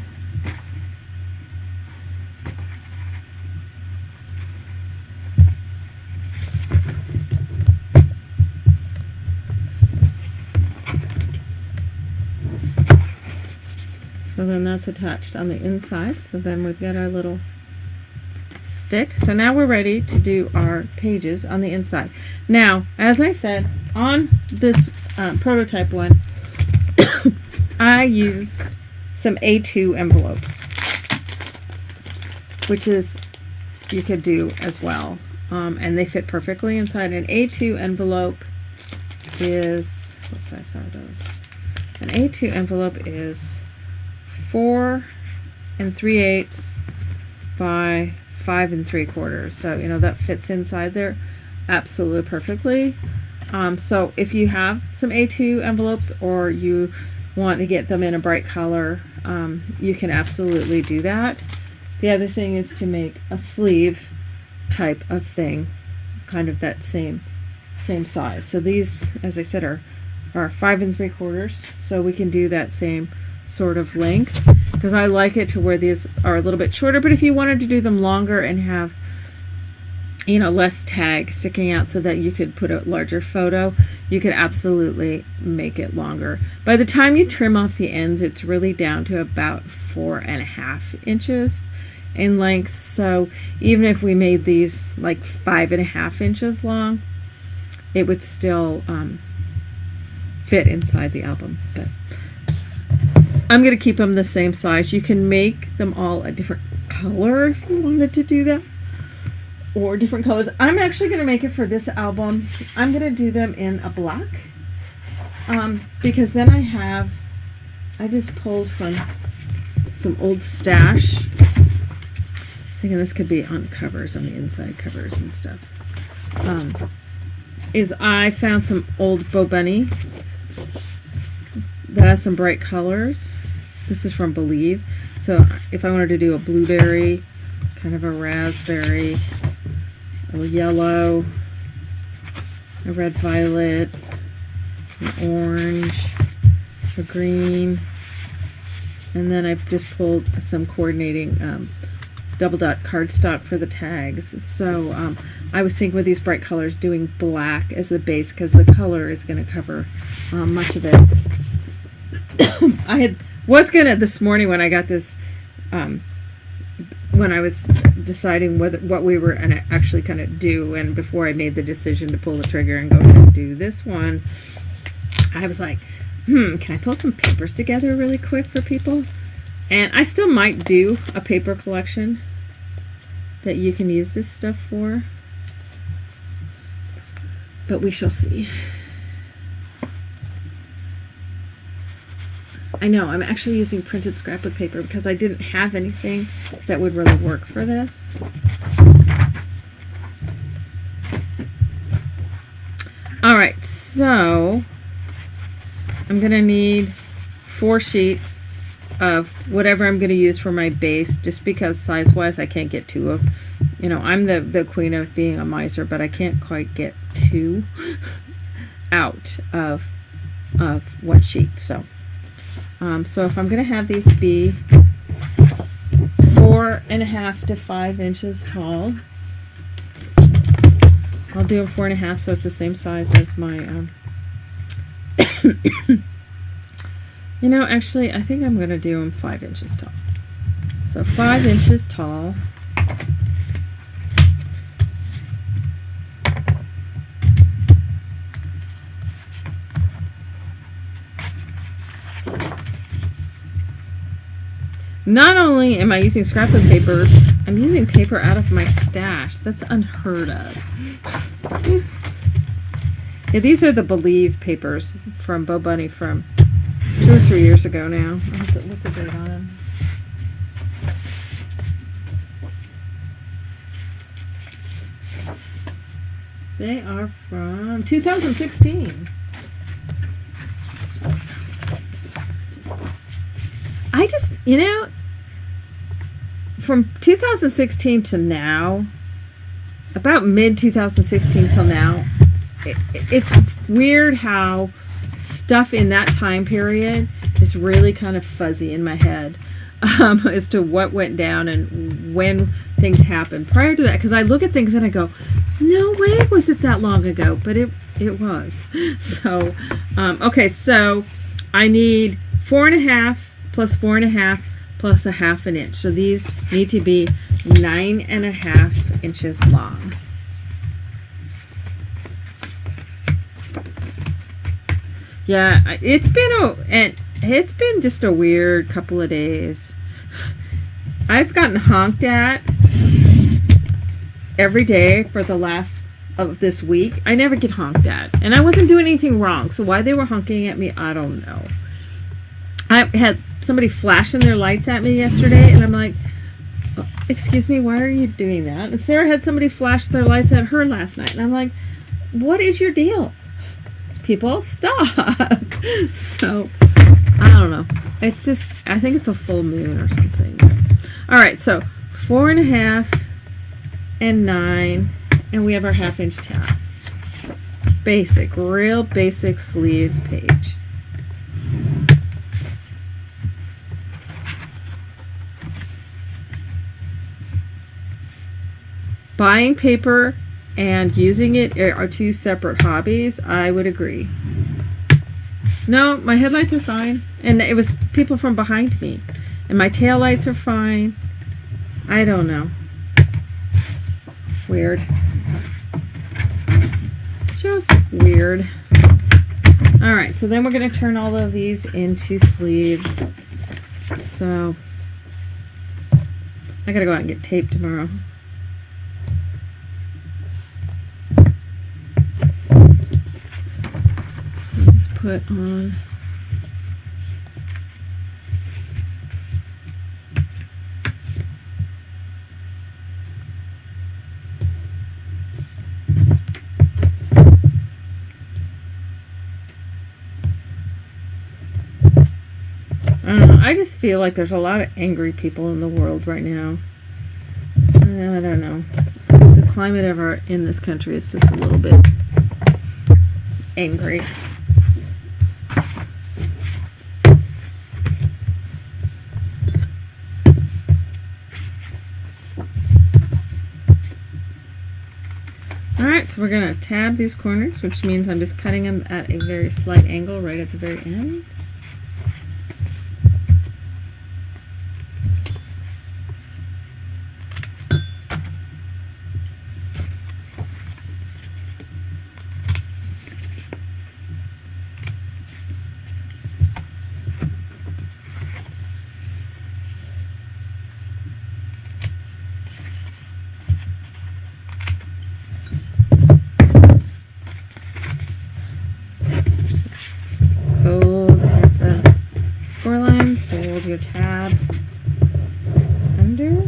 So then that's attached on the inside. So then we've got our little stick. So now we're ready to do our pages on the inside. Now, as I said, on this prototype one, I used some A2 envelopes, which is you could do as well, and they fit perfectly inside. An A2 envelope is, what size are those? An A2 envelope is 4 3/8 by 5 3/4. So you know that fits inside there absolutely perfectly. So if you have some A2 envelopes or you want to get them in a bright color, you can absolutely do that. The other thing is to make a sleeve type of thing, kind of that same size. So these, as I said, are 5 3/4. So we can do that same sort of length, because I like it to where these are a little bit shorter, but if you wanted to do them longer and have, you know, less tag sticking out so that you could put a larger photo, you could absolutely make it longer. By the time you trim off the ends, it's really down to about 4.5 inches in length. So even if we made these like 5.5 inches long, it would still fit inside the album. But I'm going to keep them the same size. You can make them all a different color if you wanted to do that, or different colors. I'm actually going to make it for this album. I'm going to do them in a black, because then I just pulled from some old stash. I was thinking this could be on covers, on the inside covers and stuff. Is I found some old Bo Bunny that has some bright colors. This is from Believe. So if I wanted to do a blueberry, kind of a raspberry, a yellow, a red violet, an orange, a green, and then I've just pulled some coordinating double dot cardstock for the tags. So I was thinking with these bright colors doing black as the base, because the color is going to cover much of it. I was gonna this morning when I got this, when I was deciding what we were gonna actually kind of do, and before I made the decision to pull the trigger and go ahead and do this one, I was like, can I pull some papers together really quick for people? And I still might do a paper collection that you can use this stuff for, but we shall see. I know, I'm actually using printed scrapbook paper because I didn't have anything that would really work for this. Alright, so I'm going to need 4 sheets of whatever I'm going to use for my base, just because size-wise I can't get 2 of, you know, I'm the queen of being a miser, but I can't quite get 2 out of of what sheet. So so if I'm going to have these be 4.5 to 5 inches tall, I'll do them 4.5 so it's the same size as my you know, actually I think I'm going to do them 5 inches tall. So 5 inches tall. Not only am I using scrapbook paper, I'm using paper out of my stash. That's unheard of. Yeah, these are the Believe papers from Bo Bunny from 2 or 3 years ago now. What's the date on them? They are from 2016. I just, you know, from 2016 to now, about mid-2016 till now, it's weird how stuff in that time period is really kind of fuzzy in my head as to what went down and when things happened. Prior to that, because I look at things and I go, no way was it that long ago, but it was. So, okay, so I need 4.5 plus 4.5 plus 1/2 inch. So these need to be 9.5 inches long. Yeah, it's been just a weird couple of days. I've gotten honked at every day for the last of this week. I never get honked at, and I wasn't doing anything wrong. So why they were honking at me, I don't know. I had somebody flashing their lights at me yesterday, and I'm like, oh, excuse me, why are you doing that? And Sarah had somebody flash their lights at her last night, and I'm like, what is your deal? People, stop. So, I don't know. It's just, I think it's a full moon or something. All right, so 4.5 and 9, and we have our 1/2 inch tab. Basic, real basic sleeve page. Buying paper and using it are two separate hobbies. I would agree. No, my headlights are fine. And it was people from behind me. And my tail lights are fine. I don't know. Weird. Just weird. Alright, so then we're going to turn all of these into sleeves. So, I gotta go out and get tape tomorrow. Put on I don't know. I just feel like there's a lot of angry people in the world right now. I don't know. The climate in this country is just a little bit angry. Alright, so we're going to tab these corners, which means I'm just cutting them at a very slight angle right at the very end. Your tab under.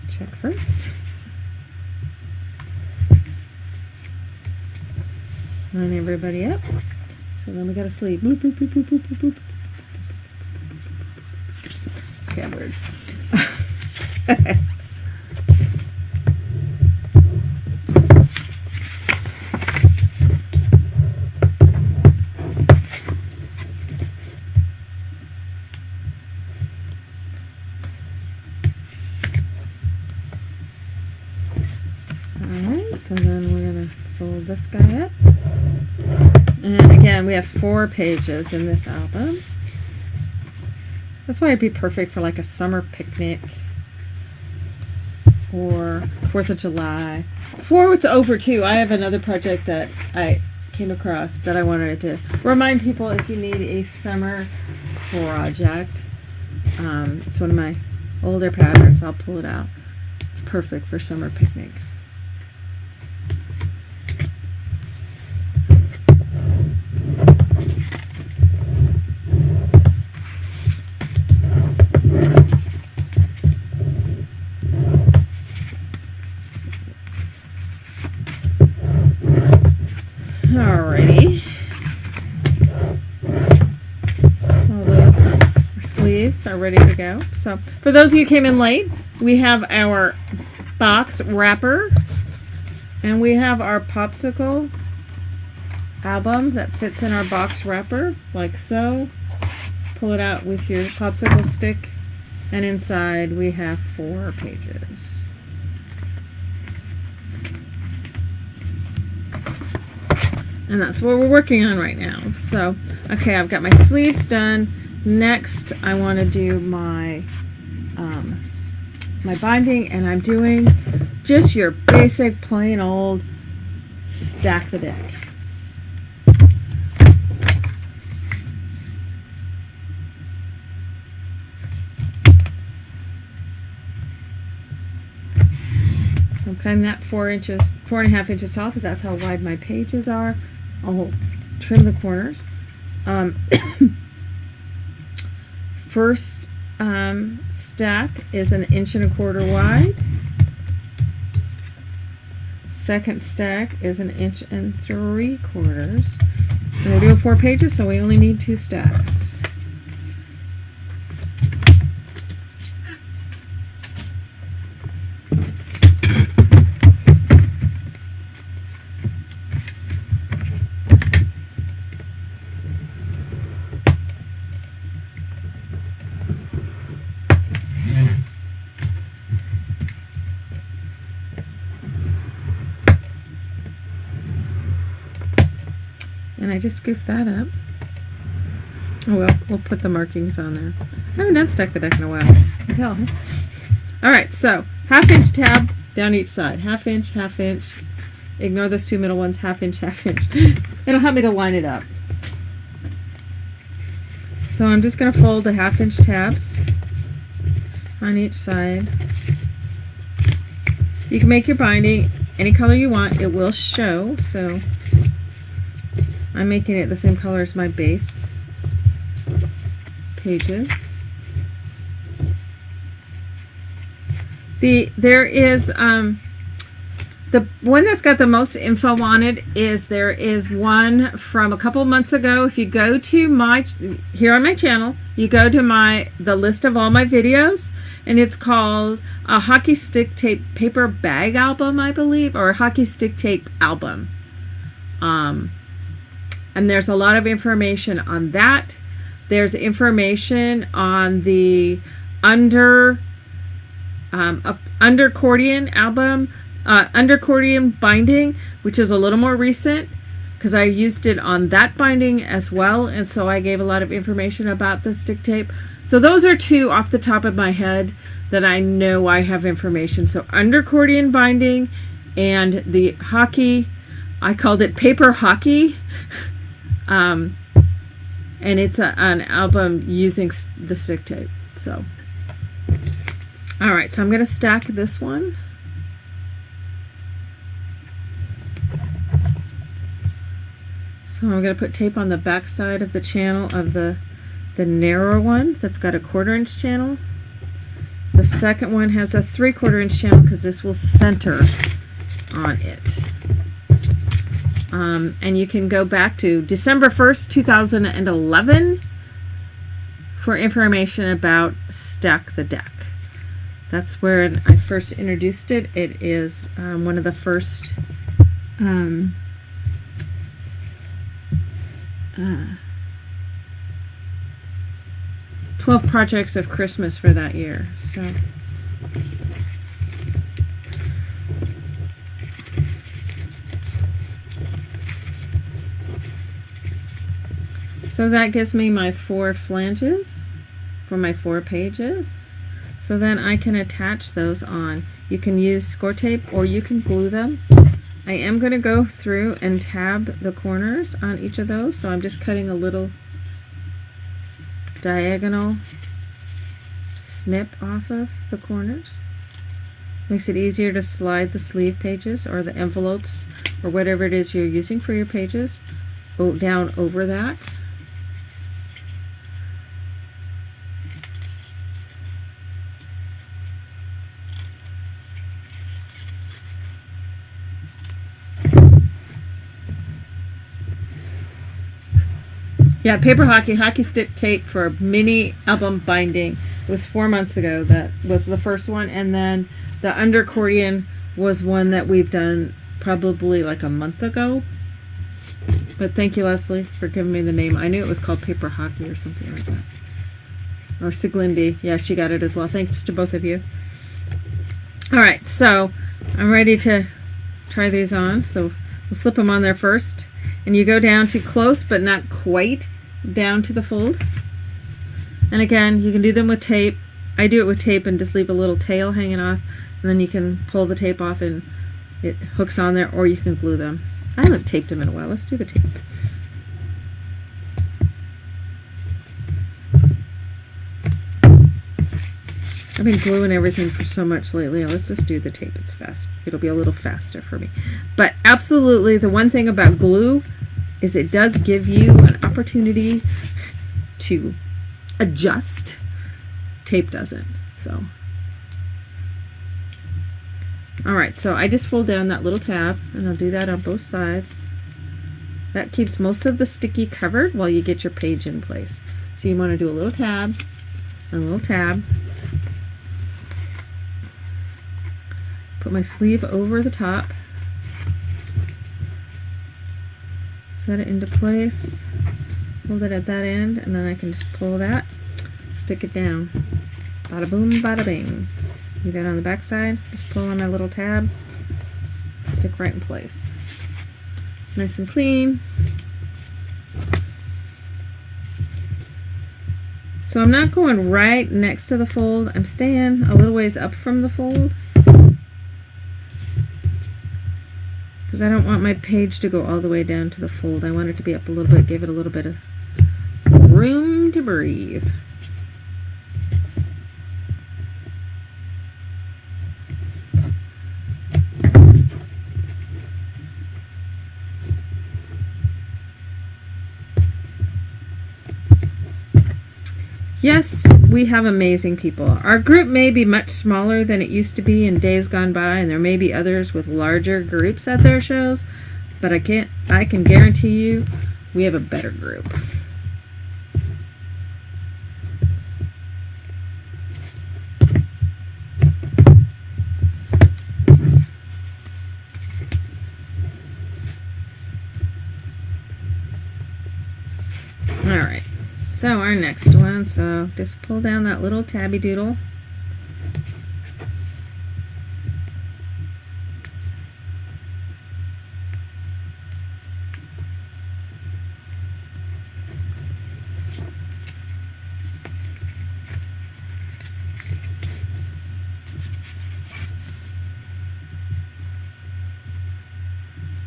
Check first. Line everybody up. So then we got a sleeve. Boop, boop, boop, boop, boop, boop, boop. Okay, weird. So then we're going to fold this guy up. And again, we have 4 pages in this album. That's why it'd be perfect for like a summer picnic or 4th of July. Before it's over too, I have another project that I came across that I wanted to remind people if you need a summer project. It's one of my older patterns. I'll pull it out. It's perfect for summer picnics. Alrighty. All those sleeves are ready to go. So for those of you who came in late, we have our box wrapper and we have our Popsicle album that fits in our box wrapper like so. Pull it out with your popsicle stick and inside we have 4 pages. And that's what we're working on right now. So, okay, I've got my sleeves done. Next, I want to do my my binding, and I'm doing just your basic, plain old stack the deck. So I'm cutting that 4.5 inches tall, because that's how wide my pages are. I'll trim the corners. First stack is 1.25 inches wide. Second stack is 1.75 inches. And we're doing 4 pages, so we only need 2 stacks. And I just scooped that up. Oh well, we'll put the markings on there. I haven't done stack the deck in a while. You can tell, huh? Alright, so 1/2 inch tab down each side. 1/2 inch, 1/2 inch. Ignore those 2 middle ones. 1/2 inch, 1/2 inch. It'll help me to line it up. So I'm just going to fold the 1/2 inch tabs on each side. You can make your binding any color you want. It will show, so I'm making it the same color as my base pages. There is the one that's got the most info on it is there is one from a couple months ago. If you go to here on my channel, you go to the list of all my videos, and it's called a hockey stick tape paper bag album, I believe, or a hockey stick tape album. And there's a lot of information on that. There's information on the undercordion album, undercordion binding, which is a little more recent because I used it on that binding as well. And so I gave a lot of information about the stick tape. So those are 2 off the top of my head that I know I have information. So undercordion binding and the hockey, I called it paper hockey. And it's an album using the stick tape. So, all right, so I'm going to stack this one. So I'm going to put tape on the back side of the channel of the narrower one that's got a 1/4 inch channel. The second one has a 3/4 inch channel because this will center on it. And you can go back to December 1st, 2011 for information about Stack the Deck. That's where I first introduced it. It is one of the first 12 projects of Christmas for that year. So So that gives me my 4 flanges for my 4 pages. So then I can attach those on. You can use score tape or you can glue them. I am going to go through and tab the corners on each of those. So I'm just cutting a little diagonal snip off of the corners. Makes it easier to slide the sleeve pages or the envelopes or whatever it is you're using for your pages down over that. Yeah, paper hockey stick tape for a mini album binding. It was 4 months ago. That was the first one, and then the under accordion was one that we've done probably like a month ago. But thank you, Leslie, for giving me the name. I knew it was called paper hockey or something like that. Or Siglindi. Yeah, she got it as well. Thanks to both of you. All right, so I'm ready to try these on. So we'll slip them on there first. And you go down to close, but not quite down to the fold. And again, you can do them with tape. I do it with tape and just leave a little tail hanging off, and then you can pull the tape off and it hooks on there, or you can glue them. I haven't taped them in a while. Let's do the tape. I've been gluing everything for so much lately. Let's just do the tape. It's fast. It'll be a little faster for me. But absolutely, the one thing about glue is it does give you an opportunity to adjust. Tape doesn't. So, all right. So I just fold down that little tab, and I'll do that on both sides. That keeps most of the sticky covered while you get your page in place. So you want to do a little tab and a little tab. Put my sleeve over the top. Set it into place. Hold it at that end, and then I can just pull that, stick it down. Bada boom, bada bing. Do that on the back side. Just pull on my little tab. Stick right in place. Nice and clean. So I'm not going right next to the fold. I'm staying a little ways up from the fold, because I don't want my page to go all the way down to the fold. I want it to be up a little bit, give it a little bit of room to breathe. Yes, we have amazing people. Our group may be much smaller than it used to be in days gone by, and there may be others with larger groups at their shows, but I can guarantee you we have a better group. All right. So our next one, so just pull down that little tabby doodle.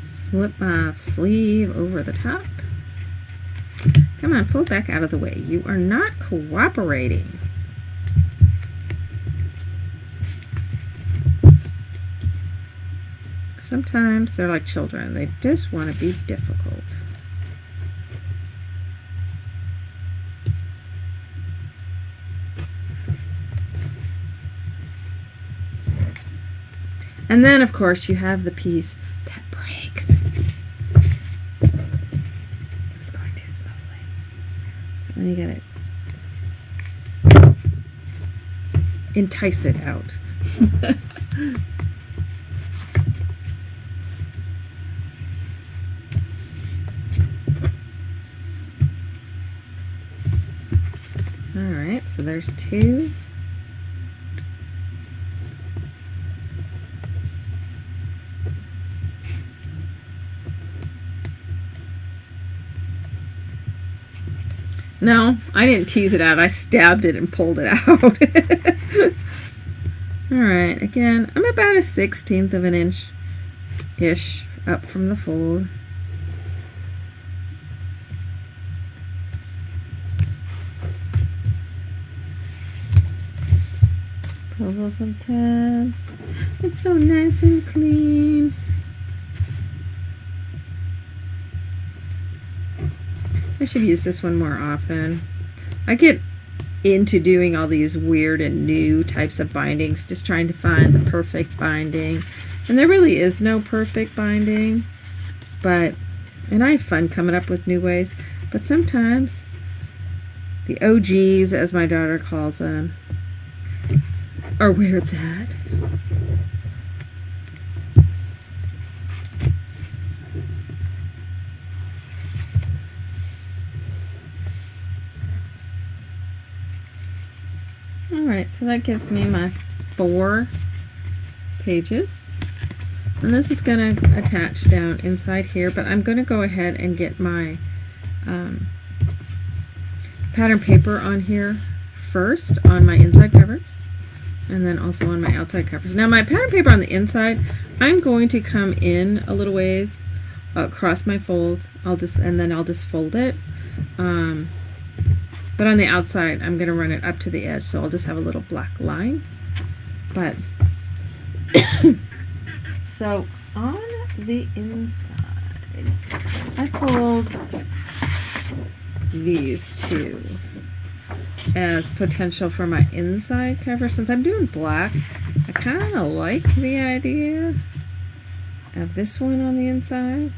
Slip my sleeve over the top. Come on, pull back out of the way. You are not cooperating. Sometimes they're like children. They just want to be difficult. And then, of course, you have the piece that breaks. Then you gotta entice it out. All right, so there's 2. No, I didn't tease it out. I stabbed it and pulled it out. Alright, again, I'm about a 1/16 of an inch-ish up from the fold. Pull some tabs. It's so nice and clean. I should use this one more often. I get into doing all these weird and new types of bindings, just trying to find the perfect binding. And there really is no perfect binding, and I have fun coming up with new ways, but sometimes the OGs, as my daughter calls them, are where it's at. Alright, so that gives me my 4 pages. And this is going to attach down inside here, but I'm going to go ahead and get my pattern paper on here first on my inside covers, and then also on my outside covers. Now my pattern paper on the inside, I'm going to come in a little ways across my fold. I'll just fold it. But on the outside, I'm going to run it up to the edge, so I'll just have a little black line. But so on the inside, I pulled these two as potential for my inside cover. Since I'm doing black, I kind of like the idea of this one on the inside,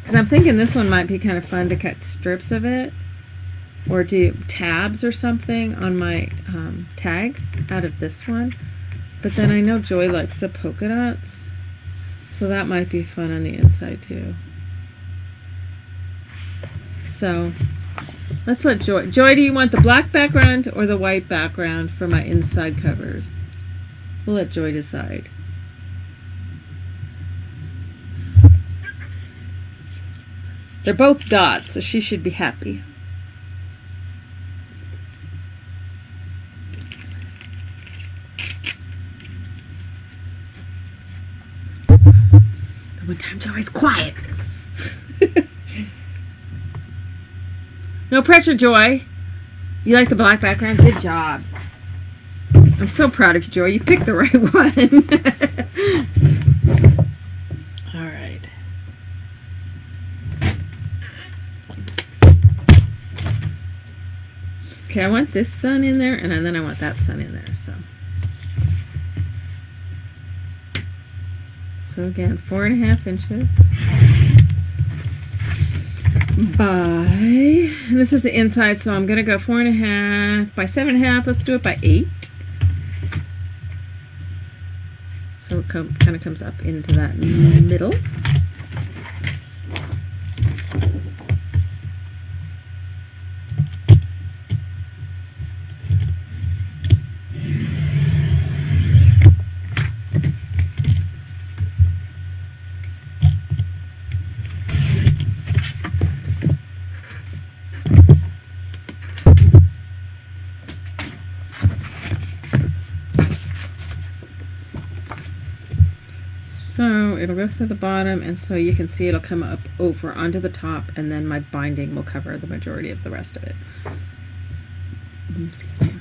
because I'm thinking this one might be kind of fun to cut strips of it, or do tabs or something on my tags out of this one. But then I know Joy likes the polka dots, so that might be fun on the inside too. So let's let Joy. Joy, do you want the black background or the white background for my inside covers? We'll let Joy decide. They're both dots, so she should be happy. The one time Joy's quiet. No pressure, Joy. You like the black background? Good job. I'm so proud of you, Joy. You picked the right one. All right. Okay, I want this sun in there, and then I want that sun in there. So again, 4.5 inches and this is the inside, so I'm going to go 4.5 by 7.5. Let's do it by 8. So it kind of comes up into that middle. So it'll go through the bottom, and so you can see it'll come up over onto the top, and then my binding will cover the majority of the rest of it. Excuse me.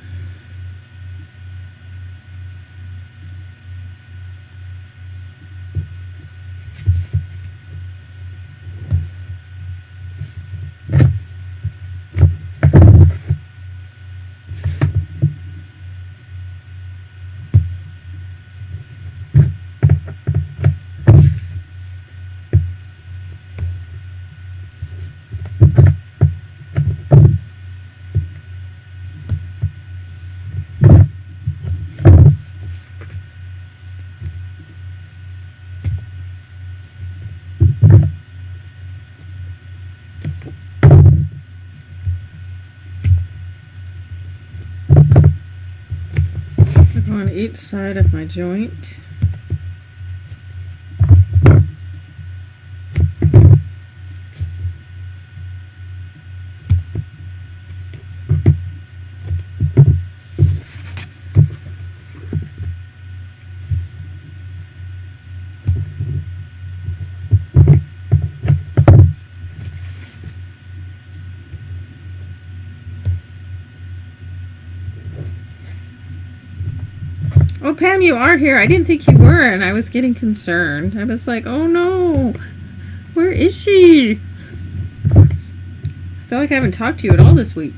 On each side of my joint. Oh, Pam, you are here. I didn't think you were, and I was getting concerned. I was like, oh no, where is she? I feel like I haven't talked to you at all this week.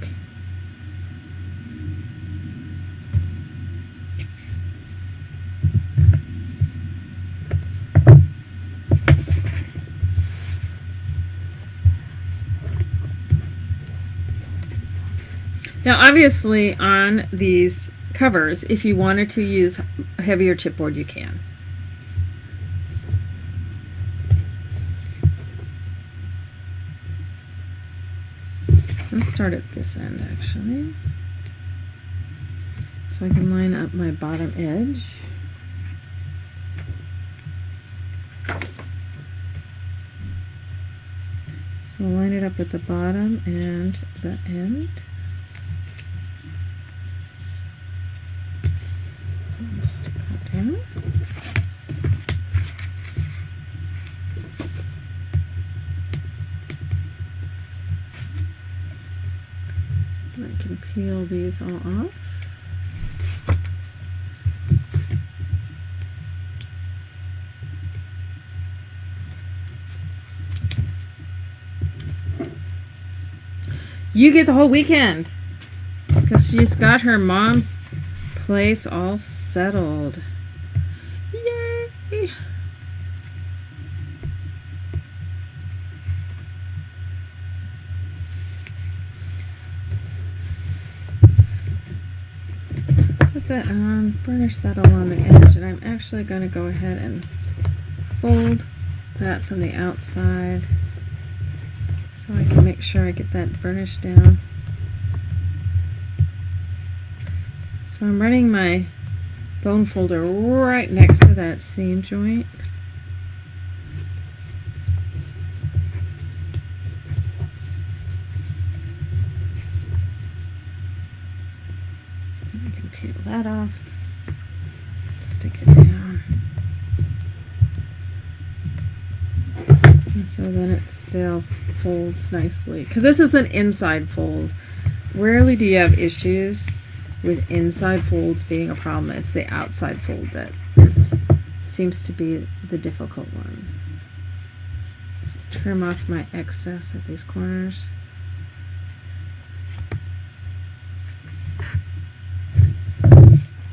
Now, obviously, on these covers, if you wanted to use heavier chipboard, you can. Let's start at this end, actually. So I can line up my bottom edge. So I'll line it up at the bottom and the end. Stick that down. I can peel these all off. You get the whole weekend because she's got her mom's place all settled. Yay! Put that on, burnish that along the edge, and I'm actually going to go ahead and fold that from the outside so I can make sure I get that burnish down. So I'm running my bone folder right next to that seam joint. I can peel that off, stick it down. And so then it still folds nicely. Because this is an inside fold. Rarely do you have issues with inside folds being a problem. It's the outside fold that seems to be the difficult one. So trim off my excess at these corners.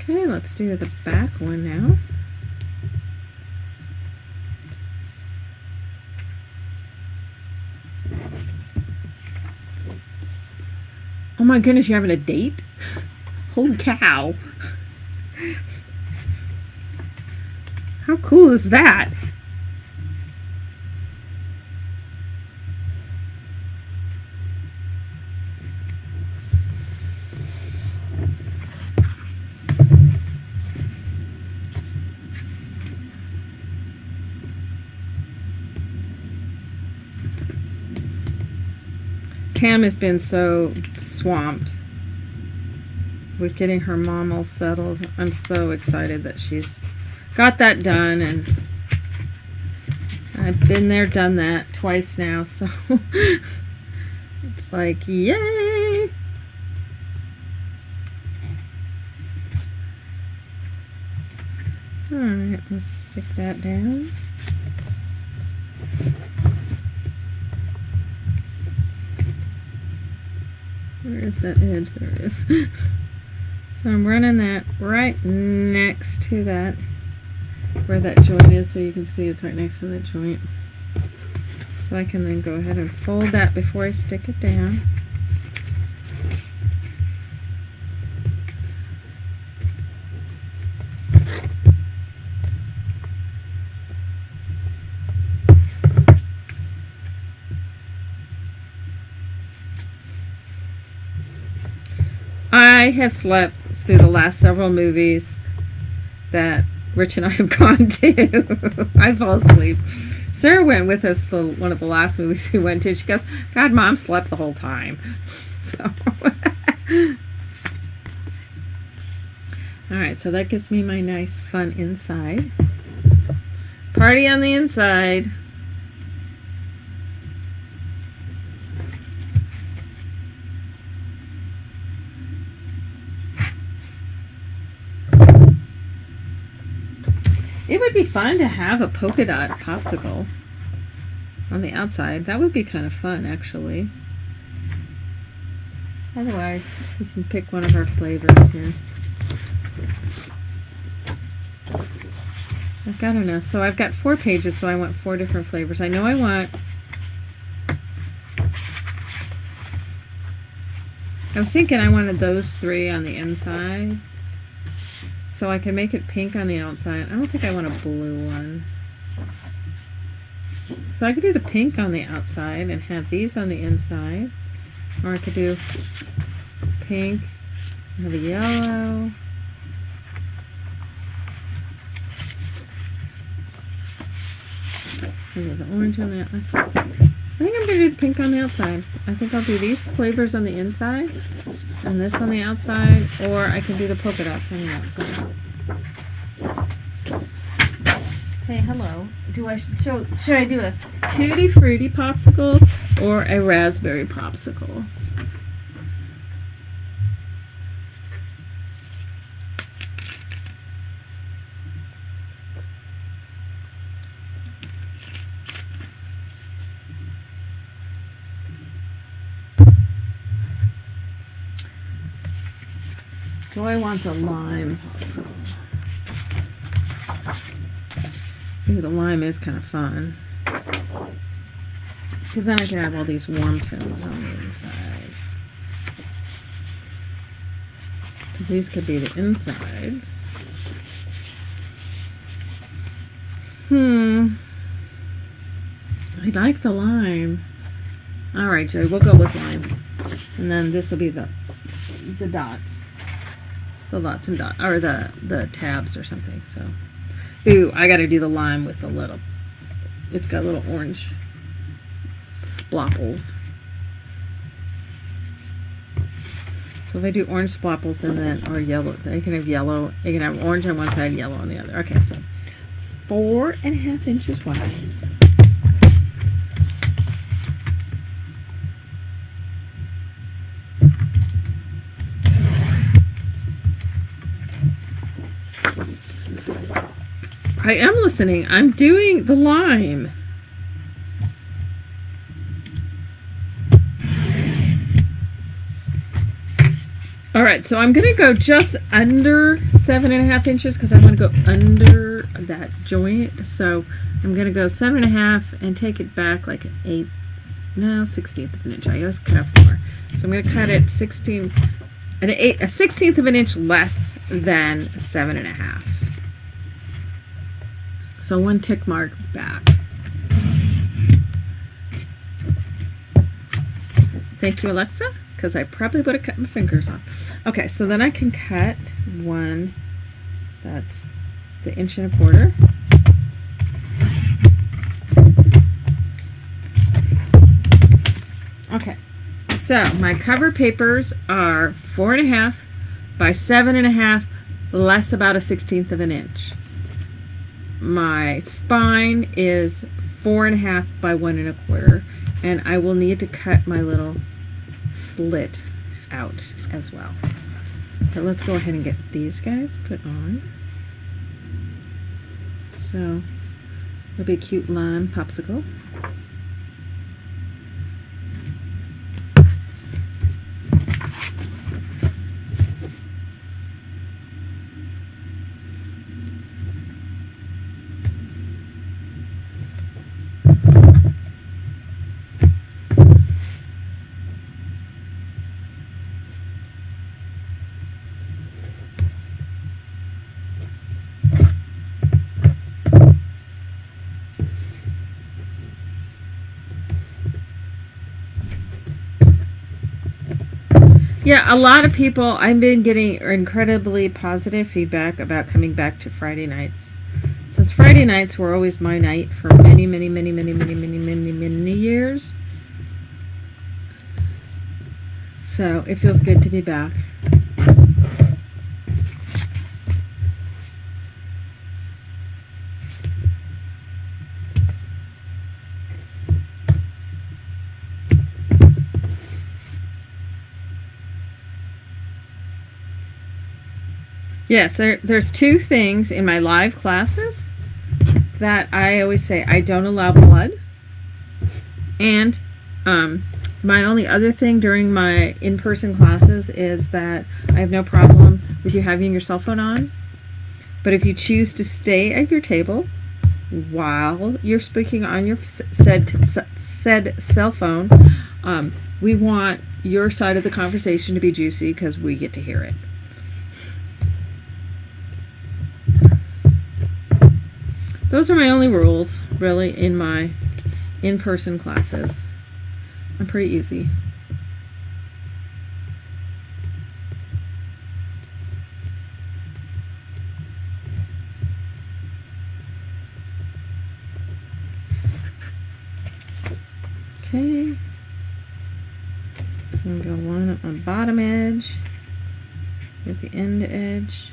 Okay, let's do the back one now. Oh my goodness, you're having a date? Holy cow. How cool is that? Pam has been so swamped with getting her mom all settled. I'm so excited that she's got that done, and I've been there, done that twice now, so it's like, yay! Alright, let's stick that down. Where is that edge? There it is. So I'm running that right next to that, where that joint is, so you can see it's right next to that joint. So I can then go ahead and fold that before I stick it down. I have slept through the last several movies that Rich and I have gone to. I fall asleep. Sarah went with us one of the last movies we went to. She goes, God, Mom slept the whole time. So, alright, so that gives me my nice fun inside. Party on the inside. It would be fun to have a polka dot popsicle on the outside. That would be kind of fun, actually. Otherwise, we can pick one of our flavors here. I don't know. So I've got 4 pages, so I want 4 different flavors. I know I was thinking I wanted those 3 on the inside. So I can make it pink on the outside. I don't think I want a blue one. So I could do the pink on the outside and have these on the inside. Or I could do pink and have a yellow. And the orange on the outside. I think I'm going to do the pink on the outside. I think I'll do these flavors on the inside and this on the outside, or I can do the polka dots on the outside. Hey, hello. Should I do a Tutti Frutti popsicle or a raspberry popsicle? Do I want the lime popsicle? Ooh, the lime is kind of fun. Because then I can have all these warm tones on the inside. Because these could be the insides. I like the lime. Alright, Joey, we'll go with lime. And then this will be the dots. The lots and dots, or the tabs or something. So, ooh, I got to do the lime with the little. It's got little orange splopples. So if I do orange splopples and then or yellow, you can have yellow. You can have orange on one side, yellow on the other. Okay, so 4.5 inches wide. I am listening. I'm doing the lime. All right, so I'm going to go just under 7.5 inches because I want to go under that joint. So I'm going to go 7.5 and take it back like an 1/8, no, 1/16 of an inch. I always cut off more. So I'm going to cut it 1/16 of an inch less than 7.5. So 1 tick mark back. Thank you, Alexa, because I probably would have cut my fingers off. Okay, so then I can cut one that's the 1.25 inches. Okay, so my cover papers are 4.5 by 7.5, less about 1/16 of an inch. My spine is 4.5 by 1.25, and I will need to cut my little slit out as well. But let's go ahead and get these guys put on. So it'll be a cute lime popsicle. Yeah, a lot of people, I've been getting incredibly positive feedback about coming back to Friday nights. Since Friday nights were always my night for many years. So it feels good to be back. Yes, there's 2 things in my live classes that I always say I don't allow blood. And my only other thing during my in-person classes is that I have no problem with you having your cell phone on. But if you choose to stay at your table while you're speaking on your said cell phone, we want your side of the conversation to be juicy because we get to hear it. Those are my only rules, really, in my in-person classes. I'm pretty easy. Okay. So I'm going to go line up my bottom edge with the end edge.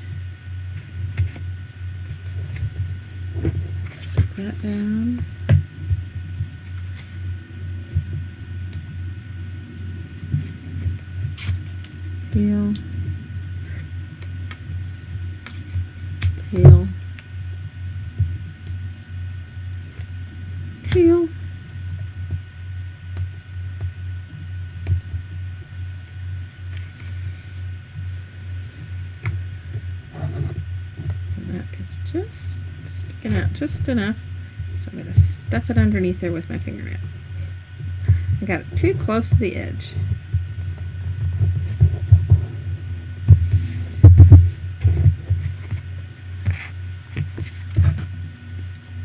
Stick that down. Peel. Peel. Peel. Just sticking out just enough, so I'm going to stuff it underneath there with my fingernail. I got it too close to the edge.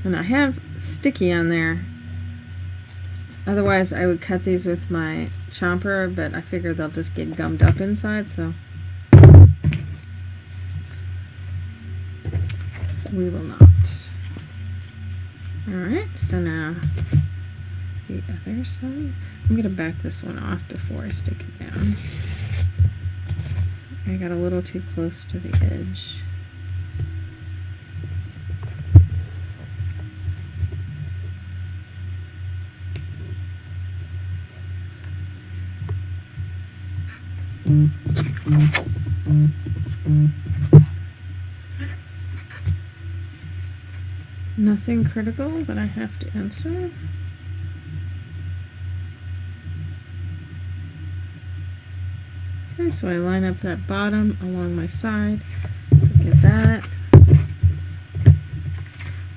And I have sticky on there. Otherwise I would cut these with my chomper, but I figure they'll just get gummed up inside, so we will not. Alright, so now the other side. I'm going to back this one off before I stick it down. I got a little too close to the edge. Nothing critical that I have to answer. Okay, so I line up that bottom along my side. So get that.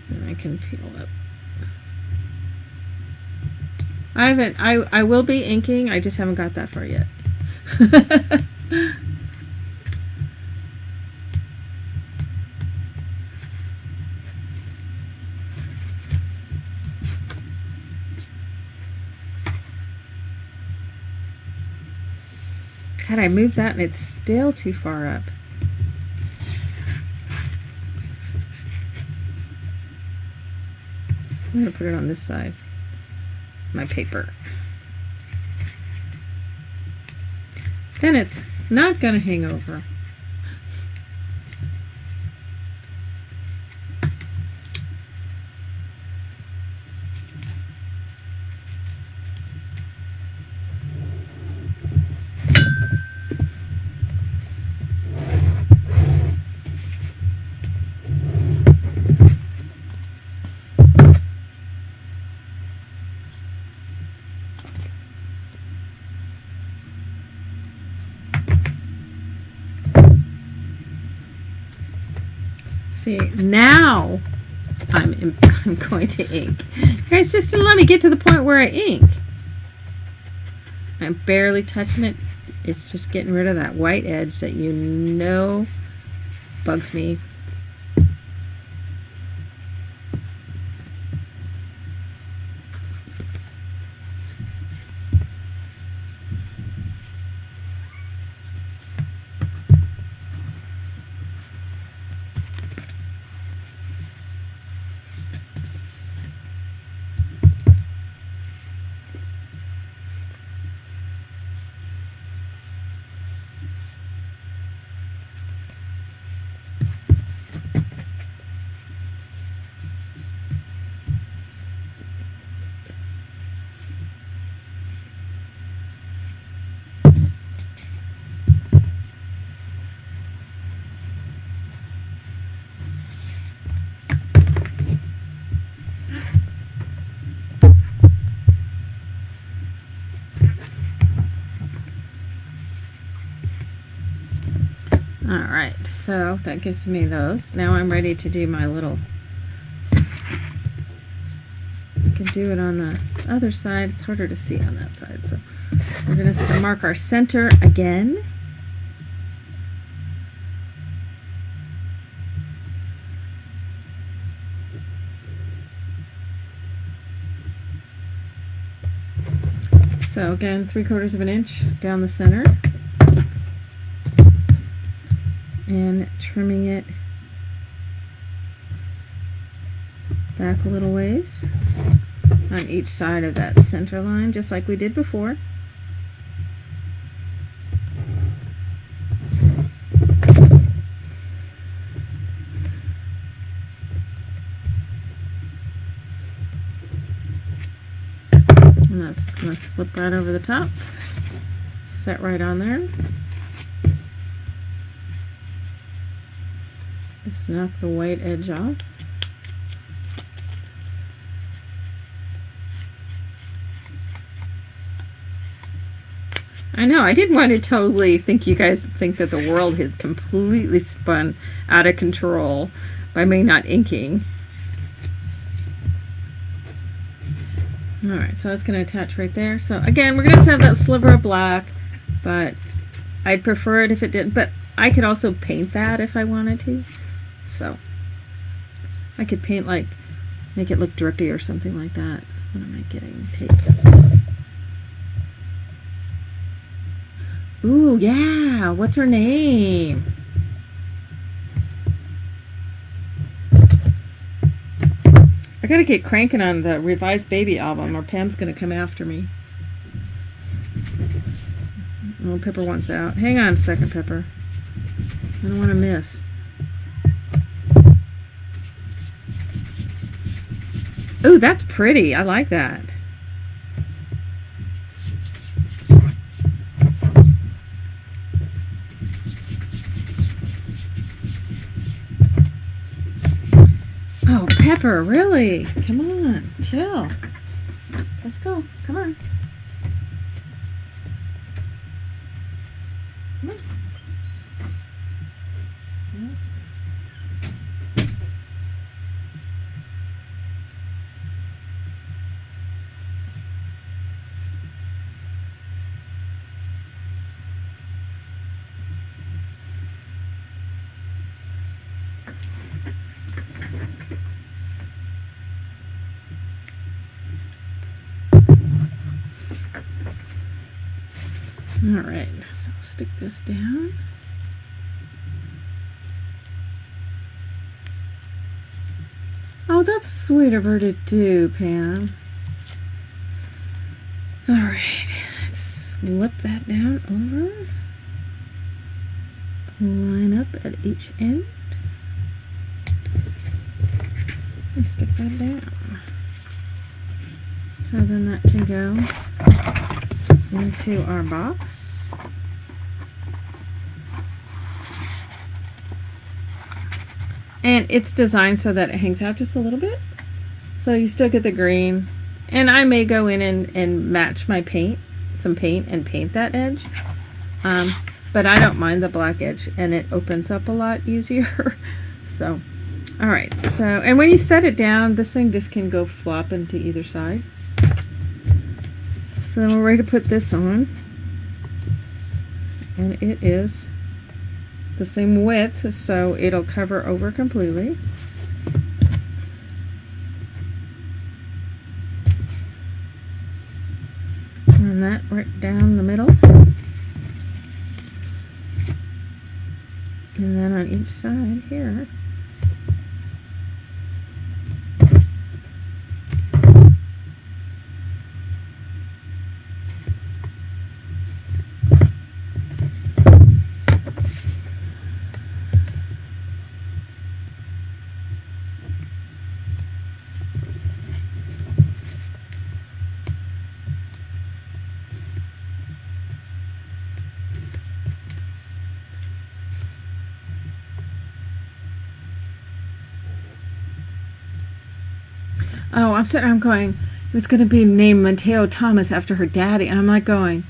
And I can peel up. I will be inking, I just haven't got that far yet. God, I moved that and it's still too far up. I'm going to put it on this side, my paper. Then it's not going to hang over. See, now I'm going to ink. Guys, just to let me get to the point where I ink. I'm barely touching it. It's just getting rid of that white edge that you know bugs me. so that gives me those. Now I'm ready to do my little, I can do it on the other side. It's harder to see on that side, so we're going to mark our center again. So again, 3/4 of an inch down the center and trimming it back a little ways on each side of that center line, just like we did before. And that's just going to slip right over the top, set right on there. Just knock the white edge off. I know, I didn't want to totally think you guys think that the world had completely spun out of control by me not inking. Alright, so that's going to attach right there. So again, we're going to have that sliver of black, but I'd prefer it if it didn't. But I could also paint that if I wanted to. So I could paint, like, make it look drippy or something like that. What am I getting? Tape. Ooh, yeah. What's her name? I gotta get cranking on the revised baby album or Pam's gonna come after me. Oh, Pepper wants out. Hang on a second, Pepper. I don't want to miss. Ooh, that's pretty. I like that. Oh, Pepper, really? Come on, chill. Let's go. Come on. Come on. All right, so I'll stick this down. Oh, that's sweet of her to do, Pam. All right, let's slip that down over. Line up at each end. And stick that down. So then that can go into our box. And it's designed so that it hangs out just a little bit. So you still get the green. And I may go in and match my paint, some paint, and paint that edge. But I don't mind the black edge, and it opens up a lot easier. So, all right. So, and when you set it down, this thing just can go flop into either side. So then we're ready to put this on, and it is the same width, so it'll cover over completely. And that right down the middle, and then on each side here. Oh, I'm going, it was going to be named Mateo Thomas after her daddy. And I'm like going,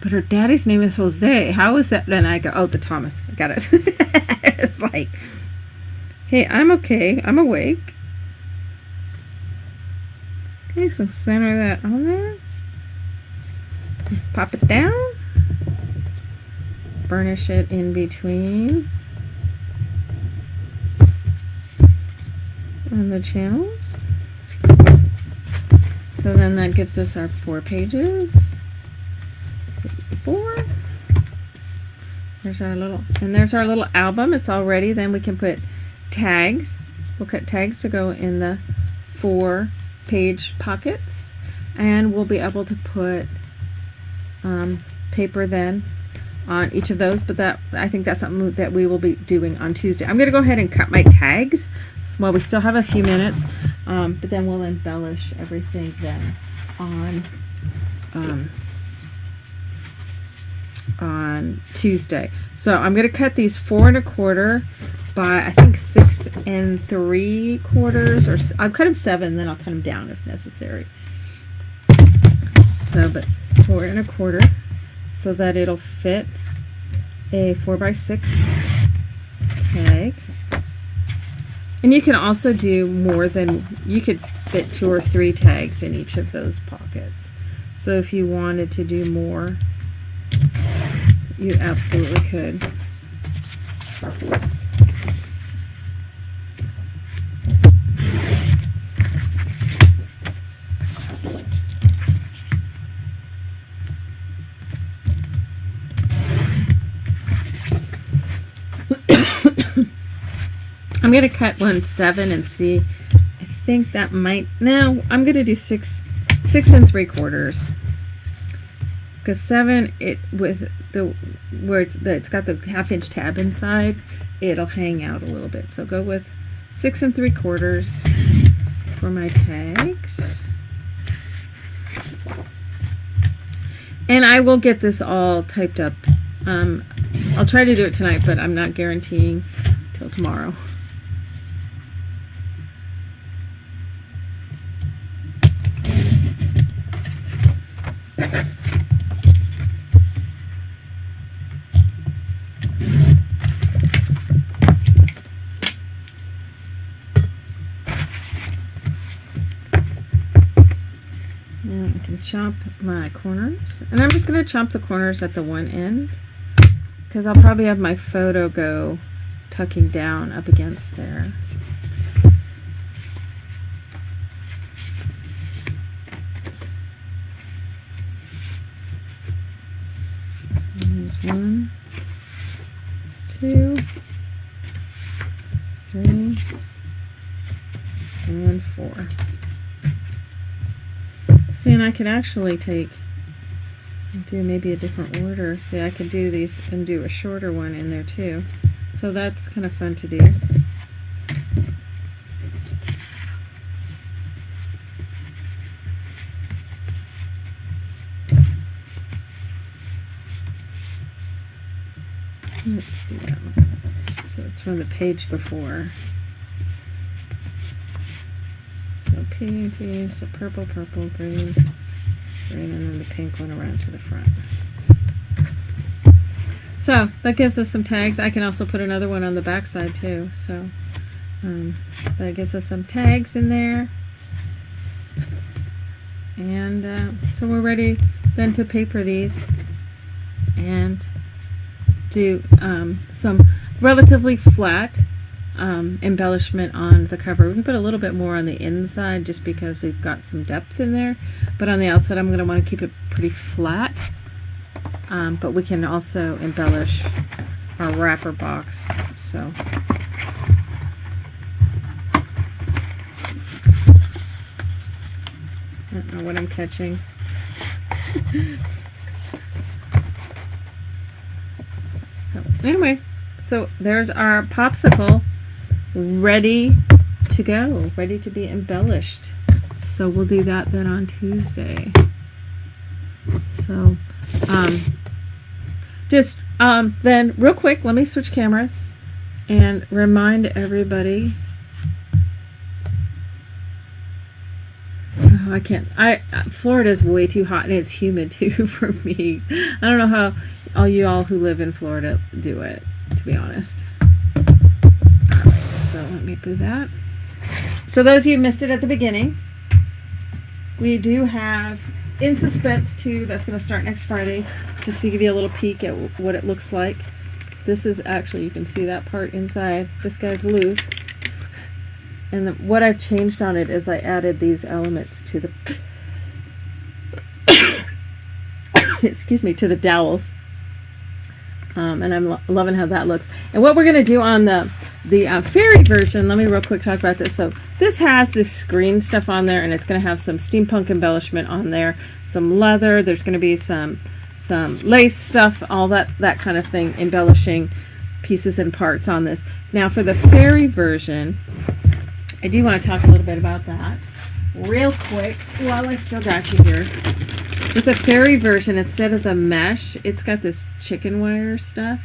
but her daddy's name is Jose. How is that? Then I go, oh, the Thomas. I got it. It's like, hey, I'm okay. I'm awake. Okay, so center that on there. Pop it down. Burnish it in between on the channels. So then that gives us our 4 pages. 4. There's our little album. It's all ready. Then we can put tags. We'll cut tags to go in the 4-page pockets, and we'll be able to put paper then on each of those. But that, I think that's something that we will be doing on Tuesday. I'm going to go ahead and cut my tags while we still have a few minutes, but then we'll embellish everything then on Tuesday. So I'm going to cut these 4 1/4 by, I think, 6 3/4, or I'll cut them 7, then I'll cut them down if necessary. So, but 4 1/4, so that it'll fit a 4x6 tag. And you can also do more than, you could fit 2 or 3 tags in each of those pockets. So if you wanted to do more, you absolutely could. I'm going to cut one 7 and see. I think that might, no, I'm going to do 6 3/4. Because 7, it with the where it's got the 1/2-inch tab inside, it'll hang out a little bit. So go with 6 3/4 for my tags. And I will get this all typed up. I'll try to do it tonight, but I'm not guaranteeing till tomorrow. Chomp my corners, and I'm just going to chomp the corners at the one end, because I'll probably have my photo go tucking down up against there. So 1, 2, 3, and 4. See, and I could actually do maybe a different order. See, I could do these and do a shorter one in there too. So that's kind of fun to do. Let's do that one. So it's from the page before. So pink, so purple, green, green, and then the pink one around to the front. So that gives us some tags. I can also put another one on the back side too. So that gives us some tags in there. And so we're ready then to paper these and do some relatively flat embellishment on the cover. We can put a little bit more on the inside just because we've got some depth in there, but on the outside I'm going to want to keep it pretty flat, but we can also embellish our wrapper box. So I don't know what I'm catching. So anyway, so there's our popsicle ready to go, ready to be embellished. So we'll do that then on Tuesday. So just then real quick, let me switch cameras and remind everybody Oh, I can't. Florida's way too hot and it's humid too for me. I don't know how all who live in Florida do it, to be honest. All right, so let me do that. So those of you who missed it at the beginning, we do have In Suspense 2 that's going to start next Friday, just to give you a little peek at what it looks like. This is actually, you can see that part inside. This guy's loose. And what I've changed on it is I added these elements to the excuse me, to the dowels. And I'm loving how that looks. And what we're going to do on the fairy version, let me real quick talk about this. So this has this screen stuff on there, and it's going to have some steampunk embellishment on there, some leather. There's going to be some lace stuff, all that kind of thing, embellishing pieces and parts on this. Now for the fairy version, I do want to talk a little bit about that real quick while I still got you here. With the fairy version, instead of the mesh, it's got this chicken wire stuff.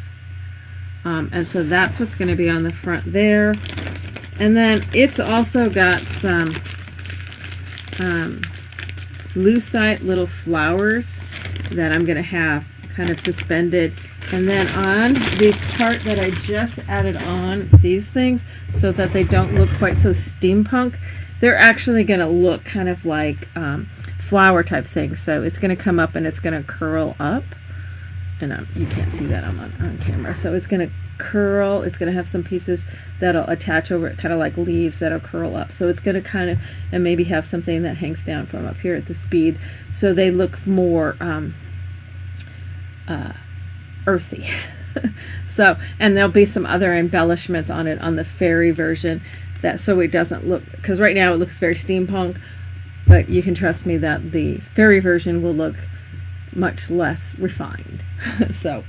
And so that's what's going to be on the front there. And then it's also got some lucite little flowers that I'm going to have kind of suspended. And then on this part that I just added on these things so that they don't look quite so steampunk, they're actually going to look kind of like flower type thing. So it's going to come up and it's going to curl up. And you can't see that on camera. So it's going to curl. It's going to have some pieces that'll attach over it, kind of like leaves that'll curl up. So it's going to kind of, and maybe have something that hangs down from up here at this bead. So they look more earthy. So, and there'll be some other embellishments on it on the fairy version, that so it doesn't look, because right now it looks very steampunk, but you can trust me that the fairy version will look much less refined. So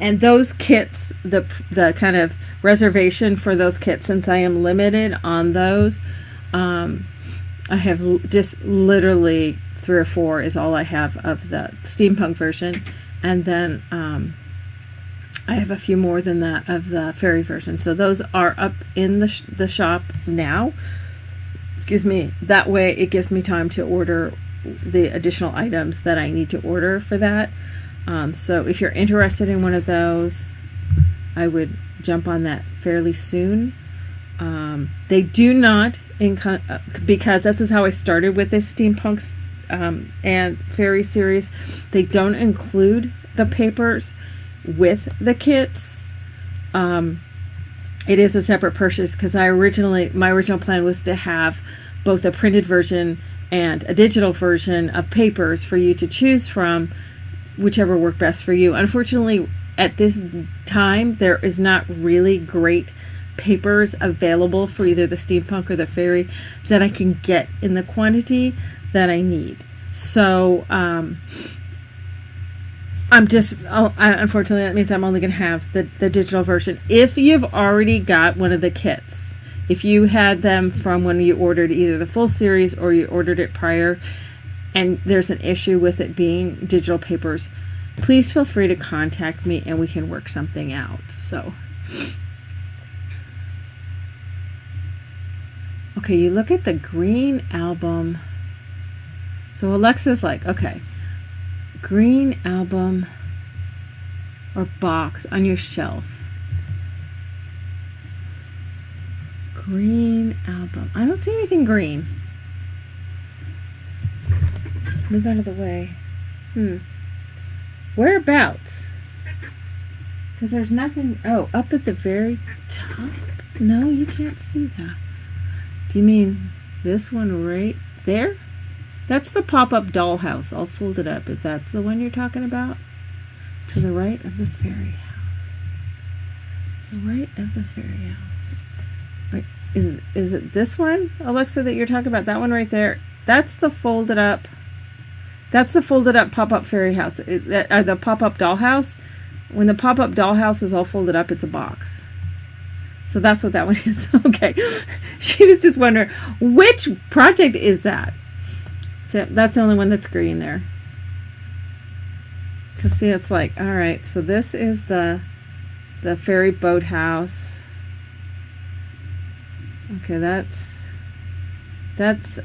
and those kits, the kind of reservation for those kits, since I am limited on those, I have just literally 3 or 4 is all I have of the steampunk version, and then I have a few more than that of the fairy version. So those are up in the shop now. Excuse me. That way it gives me time to order the additional items that I need to order for that. So if you're interested in one of those, I would jump on that fairly soon. They do not, because this is how I started with this steampunk and fairy series, they don't include the papers with the kits. It is a separate purchase, because my original plan was to have both a printed version and a digital version of papers for you to choose from, whichever worked best for you. Unfortunately, at this time, there is not really great papers available for either the steampunk or the fairy that I can get in the quantity that I need. So unfortunately, that means I'm only going to have the digital version. If you've already got one of the kits, if you had them from when you ordered either the full series or you ordered it prior, and there's an issue with it being digital papers, please feel free to contact me and we can work something out. So, okay, you look at the green album. So Alexa's like, okay, green album or box on your shelf. Green album. I don't see anything green. Move out of the way. Whereabouts? Because there's nothing. Oh, up at the very top? No, you can't see that. Do you mean this one right there? That's the pop-up dollhouse. I'll fold it up if that's the one you're talking about. To the right of the fairy house. The right of the fairy house. Right. Is it this one, Alexa, that you're talking about? That one right there? That's the folded up. That's the folded up pop-up fairy house. The pop-up dollhouse. When the pop-up dollhouse is all folded up, it's a box. So that's what that one is. Okay. She was just wondering, which project is that? So that's the only one that's green there. Because see, it's like, all right, so this is the fairy boathouse. Okay, that's That's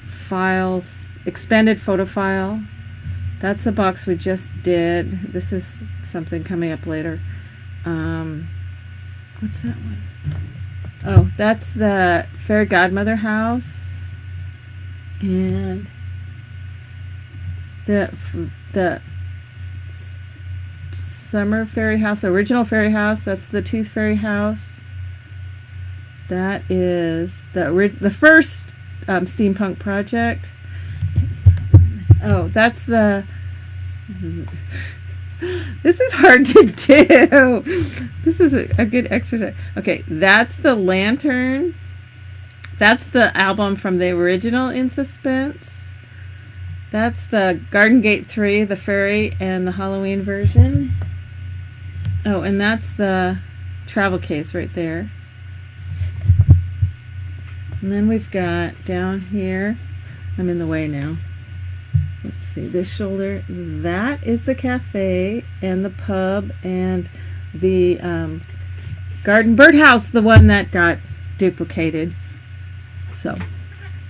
files, expanded photo file. That's the box we just did. This is something coming up later. What's that one? Oh, that's the fairy godmother house, and the summer fairy house, original fairy house. That's the tooth fairy house. That is the first steampunk project. Oh, that's the. This is hard to do. This is a good exercise. Okay, that's the lantern. That's the album from the original In Suspense. That's the Garden Gate 3, the fairy and the Halloween version. Oh, and that's the travel case right there. And then we've got down here, I'm in the way now. Let's see, this shoulder, that is the cafe and the pub and the garden birdhouse, the one that got duplicated. So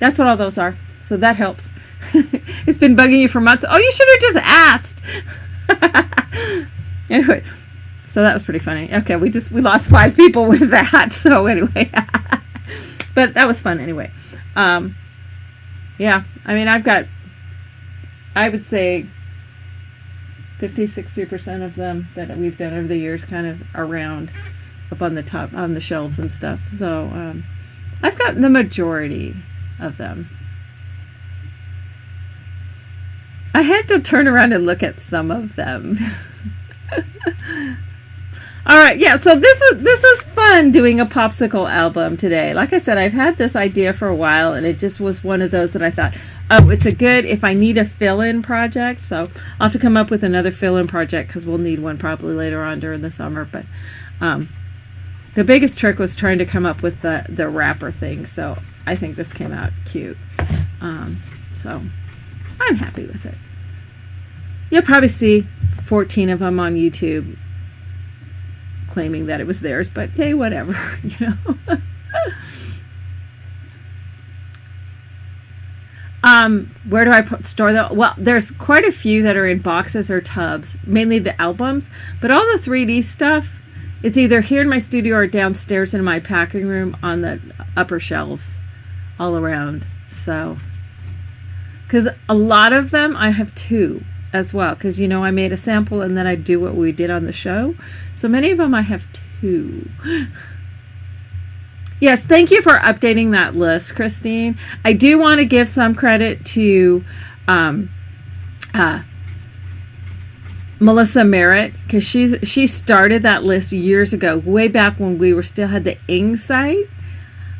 that's what all those are. So that helps. It's been bugging you for months. Oh, you should have just asked. Anyway, so that was pretty funny. Okay, we lost 5 people with that. So anyway, but that was fun anyway. Yeah, I mean, I would say 50-60% of them that we've done over the years kind of around up on the top, on the shelves and stuff. So I've gotten the majority of them. I had to turn around and look at some of them. All right, yeah, so this was fun doing a Popsicle album today. Like I said, I've had this idea for a while, and it just was one of those that I thought, oh, it's a good, if I need a fill-in project, so I'll have to come up with another fill-in project because we'll need one probably later on during the summer. But the biggest trick was trying to come up with the wrapper thing, so I think this came out cute. So I'm happy with it. You'll probably see 14 of them on YouTube claiming that it was theirs, but hey, whatever, you know. Where do I store them? Well, there's quite a few that are in boxes or tubs, mainly the albums, but all the 3D stuff, it's either here in my studio or downstairs in my packing room on the upper shelves all around. So, because a lot of them, I have 2 as well, because, you know, I made a sample and then I do what we did on the show. So many of them I have 2. Yes, thank you for updating that list, Christine. I do want to give some credit to Melissa Merritt, because she started that list years ago, way back when we still had the Ing site.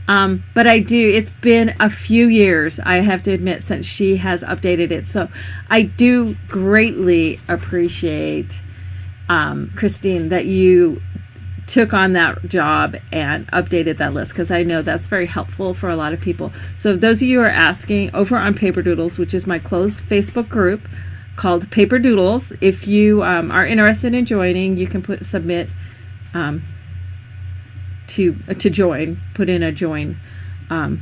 But it's been a few years, I have to admit, since she has updated it. So I do greatly appreciate, Christine, that you took on that job and updated that list, because I know that's very helpful for a lot of people. So if those of you are asking, over on Paper Doodles, which is my closed Facebook group called Paper Doodles, if you are interested in joining, you can submit to join, put in a join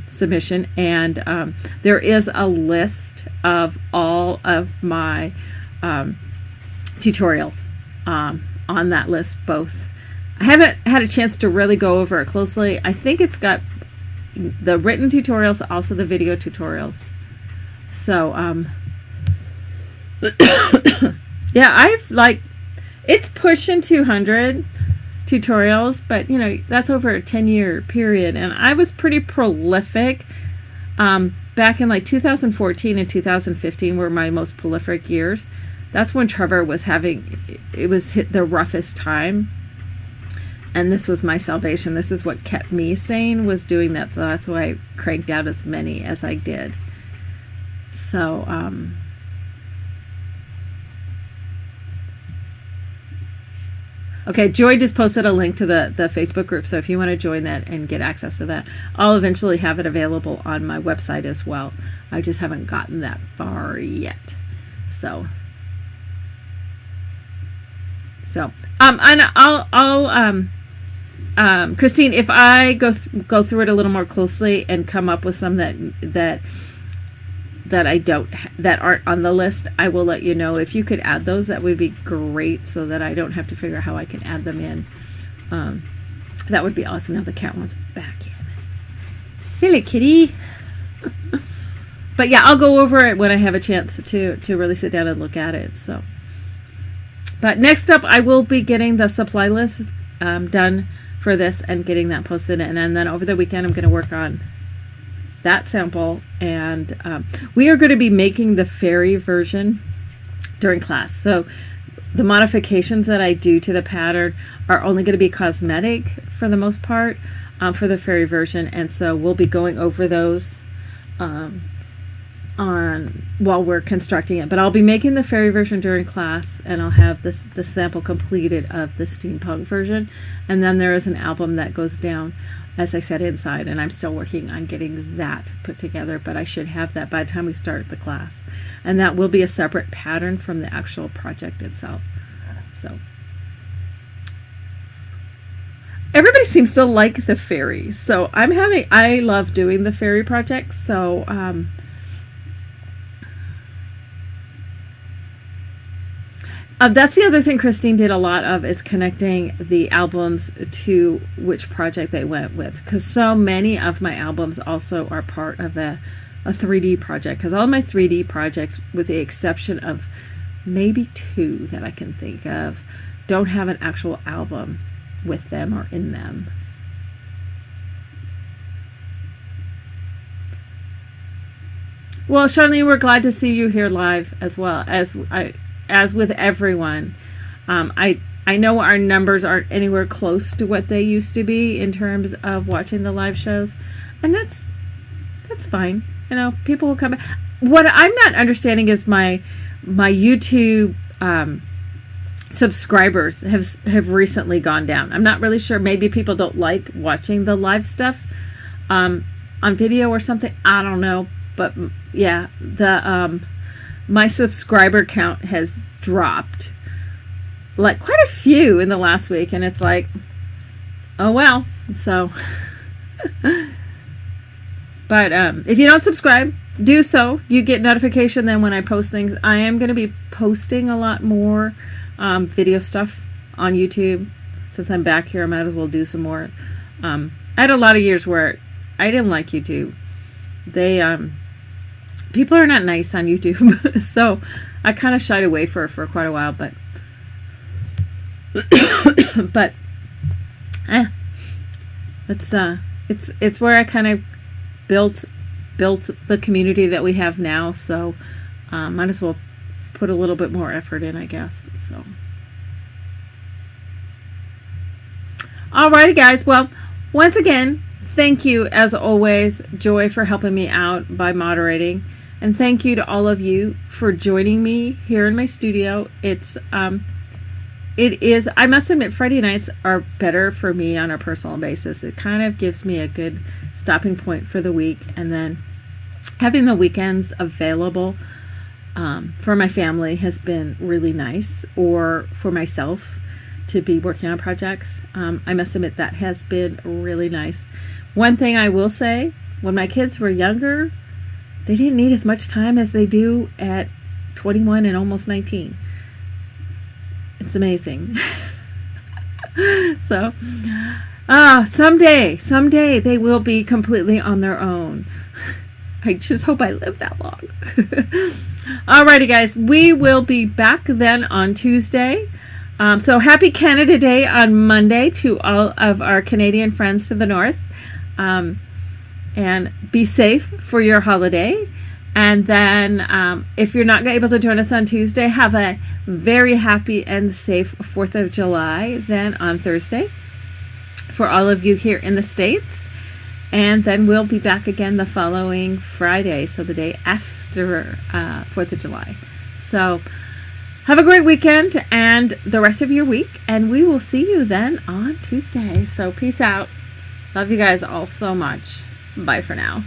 submission, and there is a list of all of my tutorials on that list. Both, I haven't had a chance to really go over it closely. I think it's got the written tutorials, also the video tutorials. So yeah, it's pushing 200 tutorials, but you know, that's over a 10-year period, and I was pretty prolific back in like 2014 and 2015 were my most prolific years. That's when Trevor was hit the roughest time, and this was my salvation. This is what kept me sane, was doing that. So that's why I cranked out as many as I did. So okay, Joy just posted a link to the Facebook group, so if you want to join that and get access to that, I'll eventually have it available on my website as well. I just haven't gotten that far yet. So and Christine, if I go through it a little more closely and come up with some that aren't on the list, I will let you know. If you could add those, that would be great, so that I don't have to figure out how I can add them in. That would be awesome. Now the cat wants back in. Silly kitty. But yeah, I'll go over it when I have a chance to really sit down and look at it. So, but next up, I will be getting the supply list done for this and getting that posted. And then over the weekend, I'm going to work on that sample. And we are going to be making the fairy version during class. So the modifications that I do to the pattern are only going to be cosmetic for the most part for the fairy version. And so we'll be going over those while we're constructing it. But I'll be making the fairy version during class, and I'll have the sample completed of the steampunk version. And then there is an album that goes down, as I said, inside, and I'm still working on getting that put together, but I should have that by the time we start the class. And that will be a separate pattern from the actual project itself. So everybody seems to like the fairy, so I love doing the fairy projects. So that's the other thing Christine did a lot of, is connecting the albums to which project they went with, because so many of my albums also are part of a 3D project, because all my 3D projects, with the exception of maybe 2 that I can think of, don't have an actual album with them or in them. Well, Charlene, we're glad to see you here live as well, as with everyone. I know our numbers aren't anywhere close to what they used to be in terms of watching the live shows, and that's fine. You know, people will come back. What I'm not understanding is my YouTube subscribers have recently gone down. I'm not really sure. Maybe people don't like watching the live stuff on video or something. I don't know. But yeah, my subscriber count has dropped, like quite a few in the last week, and it's like, oh well. So but if you don't subscribe, do so. You get notification then when I post things. I am going to be posting a lot more video stuff on YouTube. Since I'm back here, I might as well do some more. I had a lot of years where I didn't like YouTube. They people are not nice on YouTube, so I kind of shied away for quite a while. But it's where I kind of built the community that we have now. So might as well put a little bit more effort in, I guess. So alrighty, guys. Well, once again, thank you as always, Joy, for helping me out by moderating. And thank you to all of you for joining me here in my studio. It is, I must admit, Friday nights are better for me on a personal basis. It kind of gives me a good stopping point for the week. And then having the weekends available for my family has been really nice, or for myself to be working on projects. I must admit that has been really nice. One thing I will say, when my kids were younger, they didn't need as much time as they do at 21 and almost 19. It's amazing. So, someday they will be completely on their own. I just hope I live that long. Alrighty, guys, we will be back then on Tuesday. So happy Canada Day on Monday to all of our Canadian friends to the north. And be safe for your holiday. And then if you're not able to join us on Tuesday, have a very happy and safe 4th of July then on Thursday for all of you here in the States. And then we'll be back again the following Friday, so the day after 4th of July. So have a great weekend and the rest of your week, and we will see you then on Tuesday. So peace out. Love you guys all so much. Bye for now.